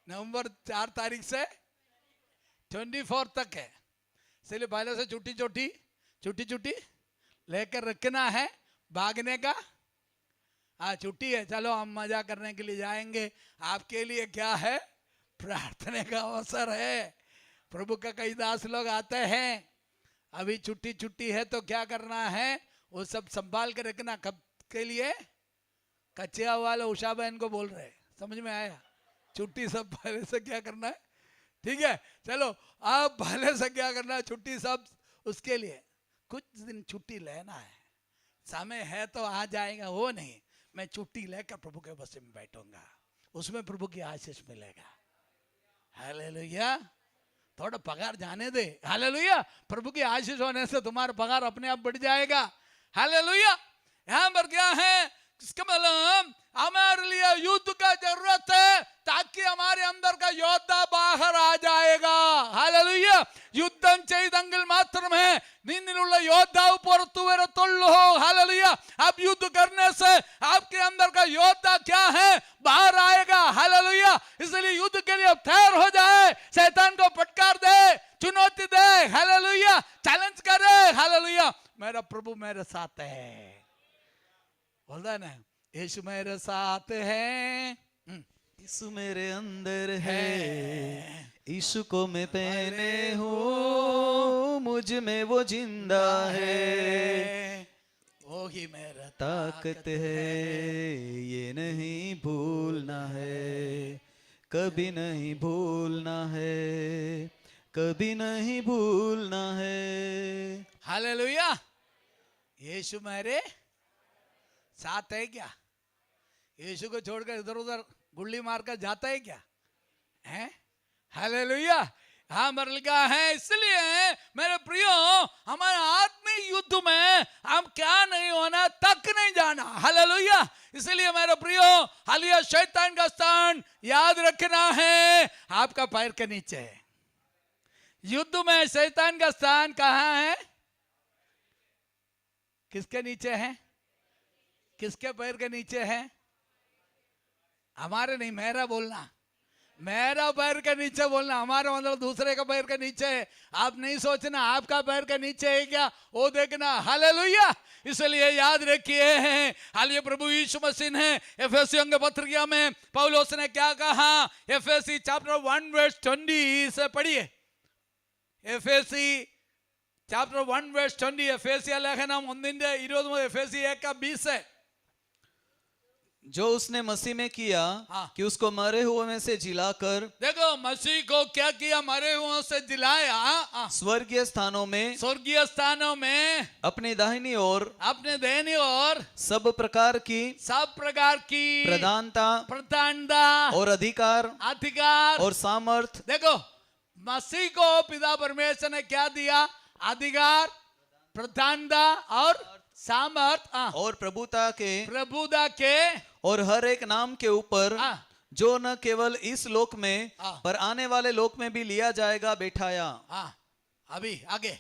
Speaker 5: नवंबर 4 तारीख से 24 तक है, इसलिए पहले से छुट्टी लेकर रखना है, भागने का। छुट्टी है, चलो हम मजा करने के लिए जाएंगे। आपके लिए क्या है? प्रार्थना का अवसर है। प्रभु का कई दास लोग आते हैं, अभी छुट्टी है तो क्या करना है? वो सब संभाल के रखना। कब के लिए? कच्चिया वाले उषा बहन को बोल रहे, समझ में आया? छुट्टी सब पहले से क्या करना है, ठीक है? चलो आप पहले से क्या करना है, छुट्टी सब उसके लिए कुछ दिन छुट्टी लेना है। समय है तो आ जाएगा, वो नहीं, मैं छुट्टी लेकर प्रभु के बस में बैठूंगा, उसमें प्रभु की आशीष मिलेगा। हालेलुया। थोड़ा पगार जाने दे। हालेलुया। प्रभु की आशीष होने से तुम्हारा पगार अपने आप बढ़ जाएगा। हालेलुया। यहाँ पर क्या है? इसका मतलब हमारे लिए युद्ध का जरूरत है, ताकि हमारे अंदर का योद्धा बाहर आ जाएगा। हालेलुया। युद्धं चेदंगिल मात्रमे निन्निलुल्ल योद्धावु पुरत्तु वेरतुल्लु। हालेलुया। अब युद्ध करने से आपके अंदर का योद्धा क्या है? बाहर आएगा। हालेलुया। इसलिए युद्ध के लिए तैयार हो जाए, शैतान को फटकार दे, चुनौती दे। हालेलुया। चैलेंज करे। हालेलुया। मेरा प्रभु मेरे साथ है, बोलता है ना, यीशु मेरे साथ है,
Speaker 2: यीशु मेरे अंदर है, यीशु को मैं पहने हूँ, मुझ में वो जिंदा है,
Speaker 5: वो ही मेरा
Speaker 2: ताकत है, ये नहीं भूलना है, कभी नहीं भूलना है, कभी नहीं भूलना है।
Speaker 5: हालेलुया। यीशु मेरे साथ है क्या? यीशु को छोड़कर इधर उधर गुल्ली मारकर जाता है क्या? हैं? हालेलुया। हाँ, पर लिखा है, इसलिए मेरे प्रियो, हमारे आत्मिक युद्ध में हम क्या नहीं होना, तक नहीं जाना। हालेलुया। इसलिए मेरे प्रियो, हालिया शैतान का स्थान याद रखना है, आपका पैर के नीचे है। युद्ध में शैतान का स्थान कहाँ है? किसके नीचे है? किसके पैर के नीचे है? हमारे नहीं, मेरा बोलना, मेरा पैर के नीचे बोलना। हमारा मतलब दूसरे का पैर के नीचे है। आप नहीं सोचना आपका पैर के नीचे है क्या, वो देखना। हालेलुया। इसलिए याद रखिए, हालिया प्रभु यीशु मसीह ने एफेसियों के पत्रिका में पौलुस ने क्या कहा? एफएसी चैप्टर 1 वर्स 20 से पढ़िए। FAC chapter 1 verse 20, aphasia लेखനം 1:20, FAC 1:20 है।
Speaker 2: जो उसने मसीह में किया,
Speaker 5: हाँ।
Speaker 2: कि उसको मरे हुए में से जिलाकर,
Speaker 5: देखो मसीह को क्या किया? मरे हुओं से जिलाया,
Speaker 2: स्वर्गीय स्थानों में,
Speaker 5: स्वर्गीय स्थानों में
Speaker 2: अपनी दाहिनी ओर,
Speaker 5: अपने दाहिनी ओर
Speaker 2: सब प्रकार की
Speaker 5: प्रधानता
Speaker 2: और अधिकार और सामर्थ।
Speaker 5: देखो मसीह को पिता परमेश्वर ने क्या दिया? अधिकार, प्रधानता और सामर्थ
Speaker 2: और प्रभुता के और हर एक नाम के ऊपर, जो न केवल इस लोक में पर आने वाले लोक में भी लिया जाएगा, बैठाया।
Speaker 5: अभी आगे,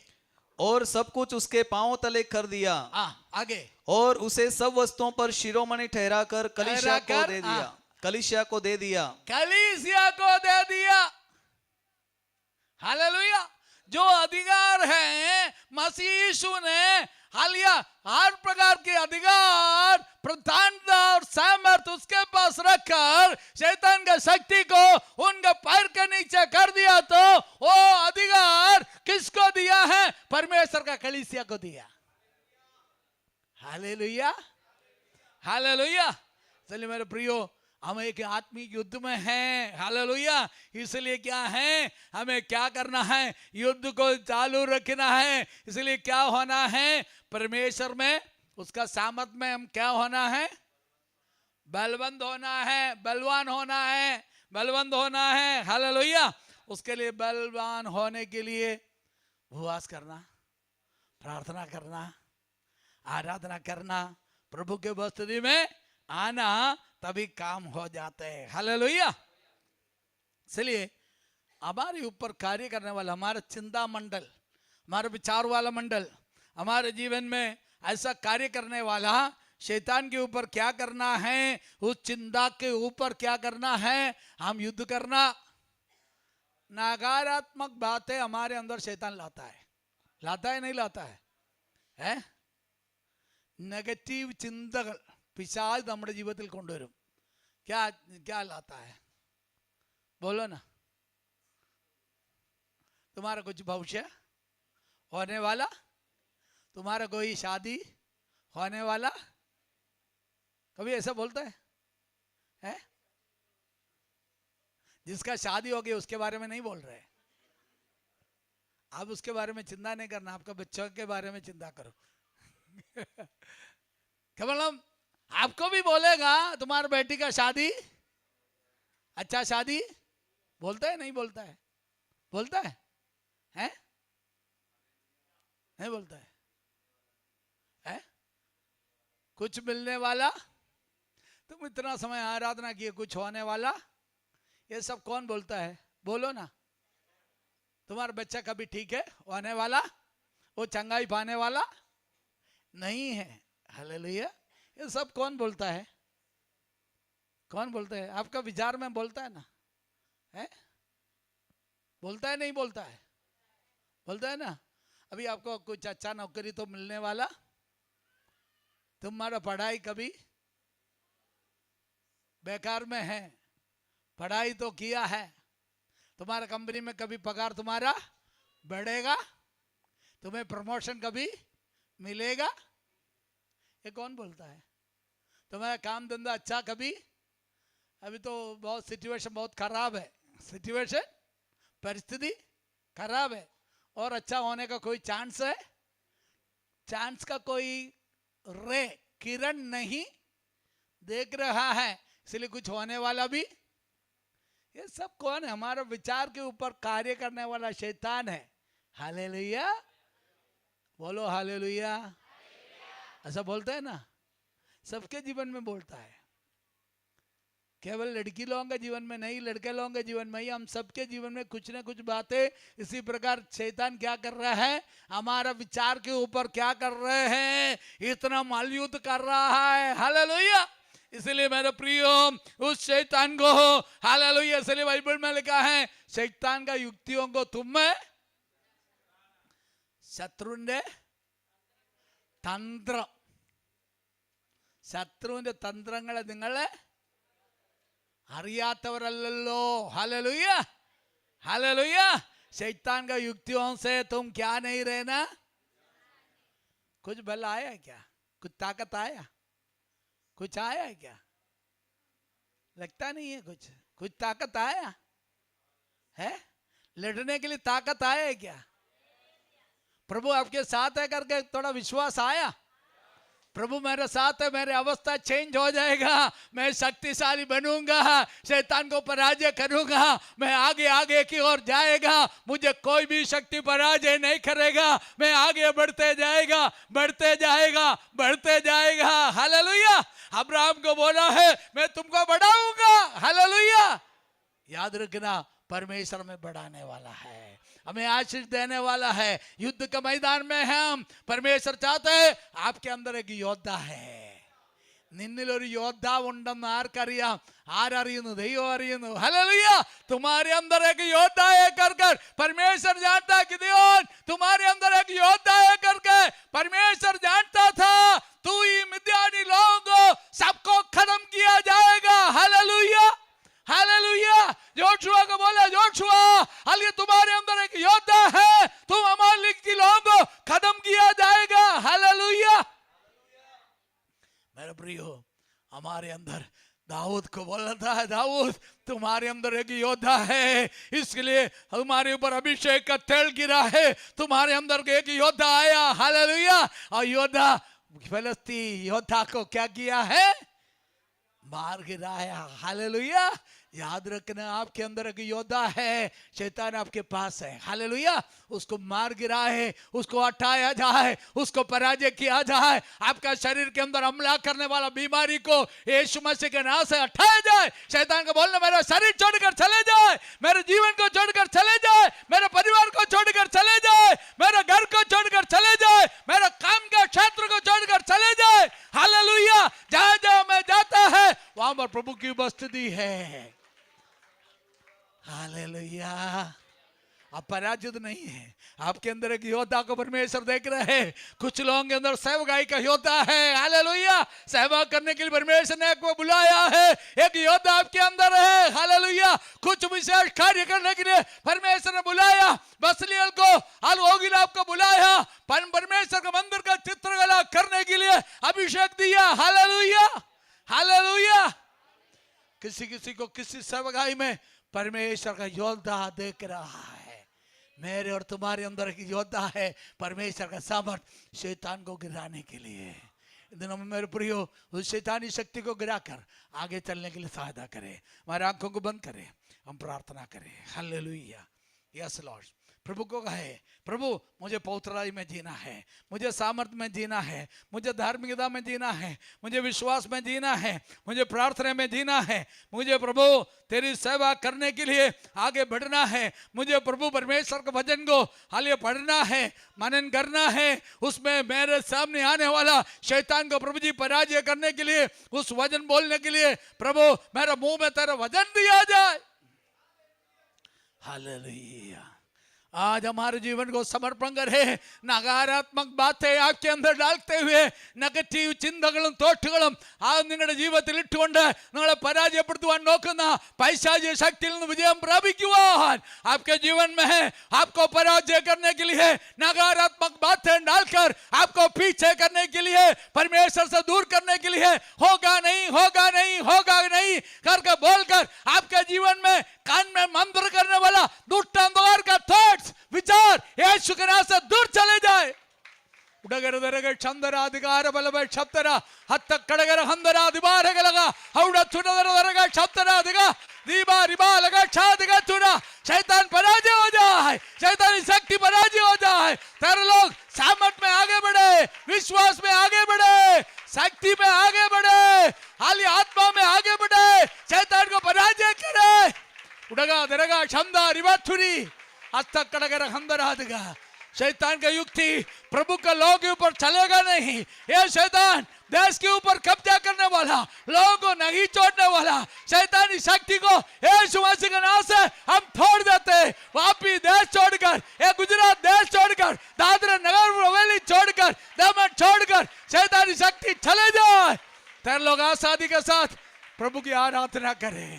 Speaker 2: और सब कुछ उसके पांव तले कर दिया।
Speaker 5: आगे,
Speaker 2: और उसे सब वस्तुओं पर शिरोमणि ठहरा कर कलीसिया को दे दिया। कलीसिया को दे दिया। हालेलुया। जो अधिकार है मसीह यीशु ने, हालिया हर प्रकार के अधिकार, प्रधानता और सामर्थ उसके पास रखकर शैतान का शक्ति को उनके पैर के नीचे कर दिया। तो वो अधिकार किसको दिया है? परमेश्वर का कलीसिया को दिया।
Speaker 5: Hallelujah, hallelujah. चलिए मेरे प्रियो, हम एक आत्मिक युद्ध में हैं, हालेलुया। इसलिए क्या है, हमें क्या करना है, युद्ध को चालू रखना है। इसलिए क्या होना है, परमेश्वर में, उसका सामर्थ में हम क्या होना है, बलवंत होना है, बलवान होना है, बलवंत होना है, हालेलुया। उसके लिए बलवान होने के लिए उपवास करना, प्रार्थना करना, आराधना करना, प्रभु के उपस्थिति में आना, तभी काम हो जाते हैं, हालेलुया। इसलिए हमारे ऊपर कार्य करने वाला हमारा चिंता मंडल, हमारा विचार वाला मंडल, हमारे जीवन में ऐसा कार्य करने वाला शैतान के ऊपर क्या करना है, उस चिंता के ऊपर क्या करना है, हम युद्ध करना। नकारात्मक बातें हमारे अंदर शैतान लाता है नहीं लाता है? നെഗറ്റീവ് ചിന്തകൾ പിശാച് നമ്മുടെ ജീവിതത്തിൽ കൊണ്ടുവരും. क्या लाता है, बोलो ना। तुम्हारा कुछ भविष्य होने वाला, तुम्हारा कोई शादी होने वाला, कभी ऐसा बोलता है? जिसका शादी हो गई उसके बारे में नहीं बोल रहे, आप उसके बारे में चिंता नहीं करना, आपका बच्चों के बारे में चिंता करो। कमलम आपको भी बोलेगा तुम्हारी बेटी का शादी, अच्छा शादी, बोलता है नहीं बोलता है? बोलता है? नहीं बोलता है? कुछ मिलने वाला, तुम इतना समय आराधना किए, कुछ होने वाला, ये सब कौन बोलता है? बोलो ना। तुम्हारा बच्चा कभी ठीक है होने वाला, वो चंगाई पाने वाला नहीं है, हालेलुया। ये सब कौन बोलता है? कौन बोलता है? आपका विचार में बोलता है ना, बोलता है नहीं बोलता है? बोलता है ना। अभी आपको कुछ अच्छा नौकरी तो मिलने वाला, तुम्हारा पढ़ाई कभी बेकार में है, पढ़ाई तो किया है, तुम्हारा कंपनी में कभी पगार तुम्हारा बढ़ेगा, तुम्हें प्रमोशन कभी मिलेगा, ये कौन बोलता है? तुम्हारा काम धंधा अच्छा कभी, अभी तो बहुत सिचुएशन बहुत खराब है, सिचुएशन परिस्थिति खराब है, और अच्छा होने का कोई चांस है? चांस का कोई रे किरण नहीं देख रहा है, इसलिए कुछ होने वाला भी। ये सब कौन है? हमारा विचार के ऊपर कार्य करने वाला शैतान है, हालेलुया। बोलो हालेलुया। ऐसा बोलता है ना, सबके जीवन में बोलता है, केवल लड़की लोगों के जीवन में नहीं, लड़के लोगों के जीवन में ही, हम सबके जीवन में कुछ ना कुछ बातें इसी प्रकार शैतान क्या कर रहा है, हमारा विचार के ऊपर क्या कर रहे हैं, इतना मालयुद्ध कर रहा है, हालेलुया। इसलिए मेरे प्रियो, उस शैतान को, हालेलुया, इसलिए बाइबल में लिखा है, शैतान का युक्तियों को तुम में, ശത്രുവിന്റെ തന്ത്രം, ശത്രുവിന്റെ തന്ത്രങ്ങളെ നിങ്ങളെ അറിയാത്തവരല്ലല്ലോ, हालेलुया, हालेलुया। शैतान का युक्तियों से तुम क्या नहीं रहना, कुछ बल आया क्या, कुछ ताकत आया, कुछ आया है क्या? लगता नहीं है कुछ ताकत आया है, लड़ने के लिए ताकत आया है क्या? प्रभु आपके साथ है करके थोड़ा विश्वास आया, प्रभु मेरे साथ है, मेरे अवस्था चेंज हो जाएगा, मैं शक्तिशाली बनूंगा, शैतान को पराजय करूंगा, मैं आगे आगे की ओर जाएगा, मुझे कोई भी शक्ति पराजय नहीं करेगा, मैं आगे बढ़ते जाएगा, बढ़ते जाएगा, बढ़ते जाएगा, हालेलुया। अब्राहम को बोला है मैं तुमको बढ़ाऊंगा, हालेलुया। याद रखना, परमेश्वर में बढ़ाने वाला है, हमें आशीष देने वाला है। युद्ध के मैदान में हम, परमेश्वर चाहते हैं आपके अंदर एक योद्धा है, നിന്നിലൊരു യോദ്ധാവ് ഉണ്ടെന്ന് ആർക്കറിയാം? ആരറിയുന്നു? ദൈവം അറിയുന്നു, ഹല്ലേലൂയ। तुम्हारे अंदर एक योद्धा है कर परमेश्वर जानता है, गिदोन तुम्हारे अंदर एक योद्धा है करके परमेश्वर जानता था, तू ही मिद्यानी लोगों को सबको खत्म किया जाएगा, हालेलुया, हालेलुया। जोशुआ को बोला, जोशुआ हालांकि तुम्हारे अंदर एक योद्धा है, तुम अमालेक के लोगों को खत्म किया जाएगा, हालेलुया, मेरे प्रियो, हमारे अंदर दाऊद को बोला था, दाऊद तुम्हारे अंदर एक योद्धा है, इसलिए हमारे ऊपर अभिषेक का तेल गिरा है, तुम्हारे अंदर एक योद्धा आया, हालेलुया। और योद्धा फिलिस्ती योद्धा को क्या किया है? मार गिराया, हालेलुया। याद रखना, आपके अंदर एक योद्धा है, शैतान आपके पास है, हालेलुया। उसको मार गिराए, उसको हटाया जाए, उसको पराजय किया जाए। आपका शरीर के अंदर हमला करने वाला बीमारी को यीशु मसीह के नाम से हटाया जाए। शैतान को बोलना, मेरा शरीर छोड़कर चले जाए, मेरे जीवन को छोड़कर चले जाए, मेरे परिवार को छोड़कर चले जाए, मेरे घर को छोड़कर चले जाए, मेरे काम का क्षेत्र को छोड़कर चले जाए, हालेलुया। जहां जहां मैं जाता है वहां पर प्रभु की उपस्थिति है, हालेलुया। आप पराजित नहीं है, आपके अंदर एक योद्धा को परमेश्वर देख रहे हैं। कुछ लोगों के अंदर सेवकाई का योद्धा है, हालेलुया। सेवा करने के लिए परमेश्वर ने आपको बुलाया है, एक योद्धा आपके अंदर है, हालेलुया। कुछ विशेष कार्य करने के लिए परमेश्वर ने बुलाया। बसलियल को अलगोगिल आपको बुलाया, परमेश्वर के मंदिर का चित्रकला करने के लिए अभिषेक दिया, हालेलुया, हालेलुया। किसी किसी को किसी सेवकाई में परमेश्वर का योद्धा देख रहा है। मेरे और तुम्हारे अंदर एक योद्धा है, परमेश्वर का सामर्थ शैतान को गिराने के लिए। इन दिनों में मेरे प्रियो, उस शैतानी शक्ति को गिराकर आगे चलने के लिए सहायता करे। हमारी आंखों को बंद करें, हम प्रार्थना करें। Hallelujah, yes Lord. प्रभु को कहे, प्रभु मुझे पवित्रता में जीना है, मुझे सामर्थ्य में जीना है, मुझे धार्मिकता में जीना है, मुझे विश्वास में जीना है, मुझे प्रार्थना में जीना है, मुझे प्रभु तेरी सेवा करने के लिए आगे बढ़ना है, मुझे प्रभु परमेश्वर के वचन को हालिया पढ़ना है, मनन करना है, उसमें मेरे सामने आने वाला शैतान को प्रभु जी पराजय करने के लिए, उस वचन बोलने के लिए प्रभु मेरे मुंह में तेरा वचन दिया जाए। हालेलुया। आज हमारे जीवन को समर्पण करें। नकारात्मक बातें आपके अंदर डालते हुए നെഗറ്റീവ് ചിന്തകളും തോട്ടുകളും നിങ്ങളുടെ ജീവിതത്തിൽ ഇട്ടുകൊണ്ട് നിങ്ങളെ പരാജയപ്പെടുത്തുവാൻ നോക്കുന്ന പൈശാചിക ശക്തിയിൽ നിന്ന് വിജയം പ്രാപിക്കുവാൻ आपके जीवन में है, आपको पराजय करने के लिए नकारात्मक बातें डालकर आपको पीछे करने के लिए, परमेश्वर से दूर करने के लिए, होगा नहीं होगा नहीं होगा नहीं करके बोलकर आपके जीवन में कान में मंत्र करने वाला दुष्ट अंधकार का थॉट्स विचार यीशु के नाम से दूर चले जाए। उडगरदरग चंदराधिकार बलबे शब्दरा हत्त कड़गर हंदरा दिबारग लगा हौड़ा चुनदरदरग शब्दरा दिगा दीबा रिबा लगा छादिगा चुना। शैतान पराजय हो जाए, शैतानी शक्ति पराजय हो जाए। तेरे लोग सामर्थ में आगे बढ़े, विश्वास में आगे बढ़े, शक्ति में आगे बढ़े, हाली आत्मा में आगे बढ़े, शैतान को पराजय करे। उडगा दरगा शंदा रिबा छुरी हत्त कड़गर हंदरा दिगा। शैतान का युक्ति प्रभु का लोगों के ऊपर चलेगा नहीं। ये शैतान देश के ऊपर कब्जा करने वाला, लोगों को नहीं छोड़ने वाला शैतानी शक्ति को यीशु मसीह के नाम से हम छोड़ देते। वापी देश छोड़कर, ये गुजरात देश छोड़कर, दादरा नगर हवेली छोड़कर, दमन छोड़कर शैतानी शक्ति चले जाए। तेरे लोग आजादी के साथ प्रभु की आराधना करें,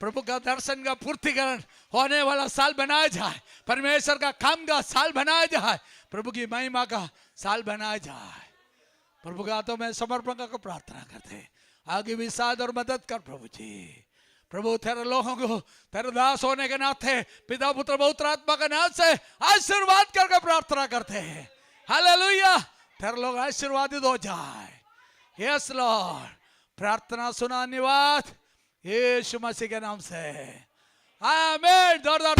Speaker 5: प्रभु का दर्शन का पूर्तिकरण होने वाला साल बनाया जाए, परमेश्वर का काम का साल बनाया जाए, प्रभु की महिमा का साल बनाया जाए। प्रभु का हाथों में समर्पण कर प्रार्थना करते, आगे भी साथ और मदद कर प्रभु जी। प्रभु तेरे लोगों को तेरे दास होने के नाते पिता पुत्र पवित्र आत्मा के नाम से आशीर्वाद करके प्रार्थना करते हैं। हालेलुया, तेरे लोग आशीर्वादित हो जाए। यस लॉर्ड, प्रार्थना सुना धन्यवाद यीशु मसीह के नाम से, आमीन। जोरदार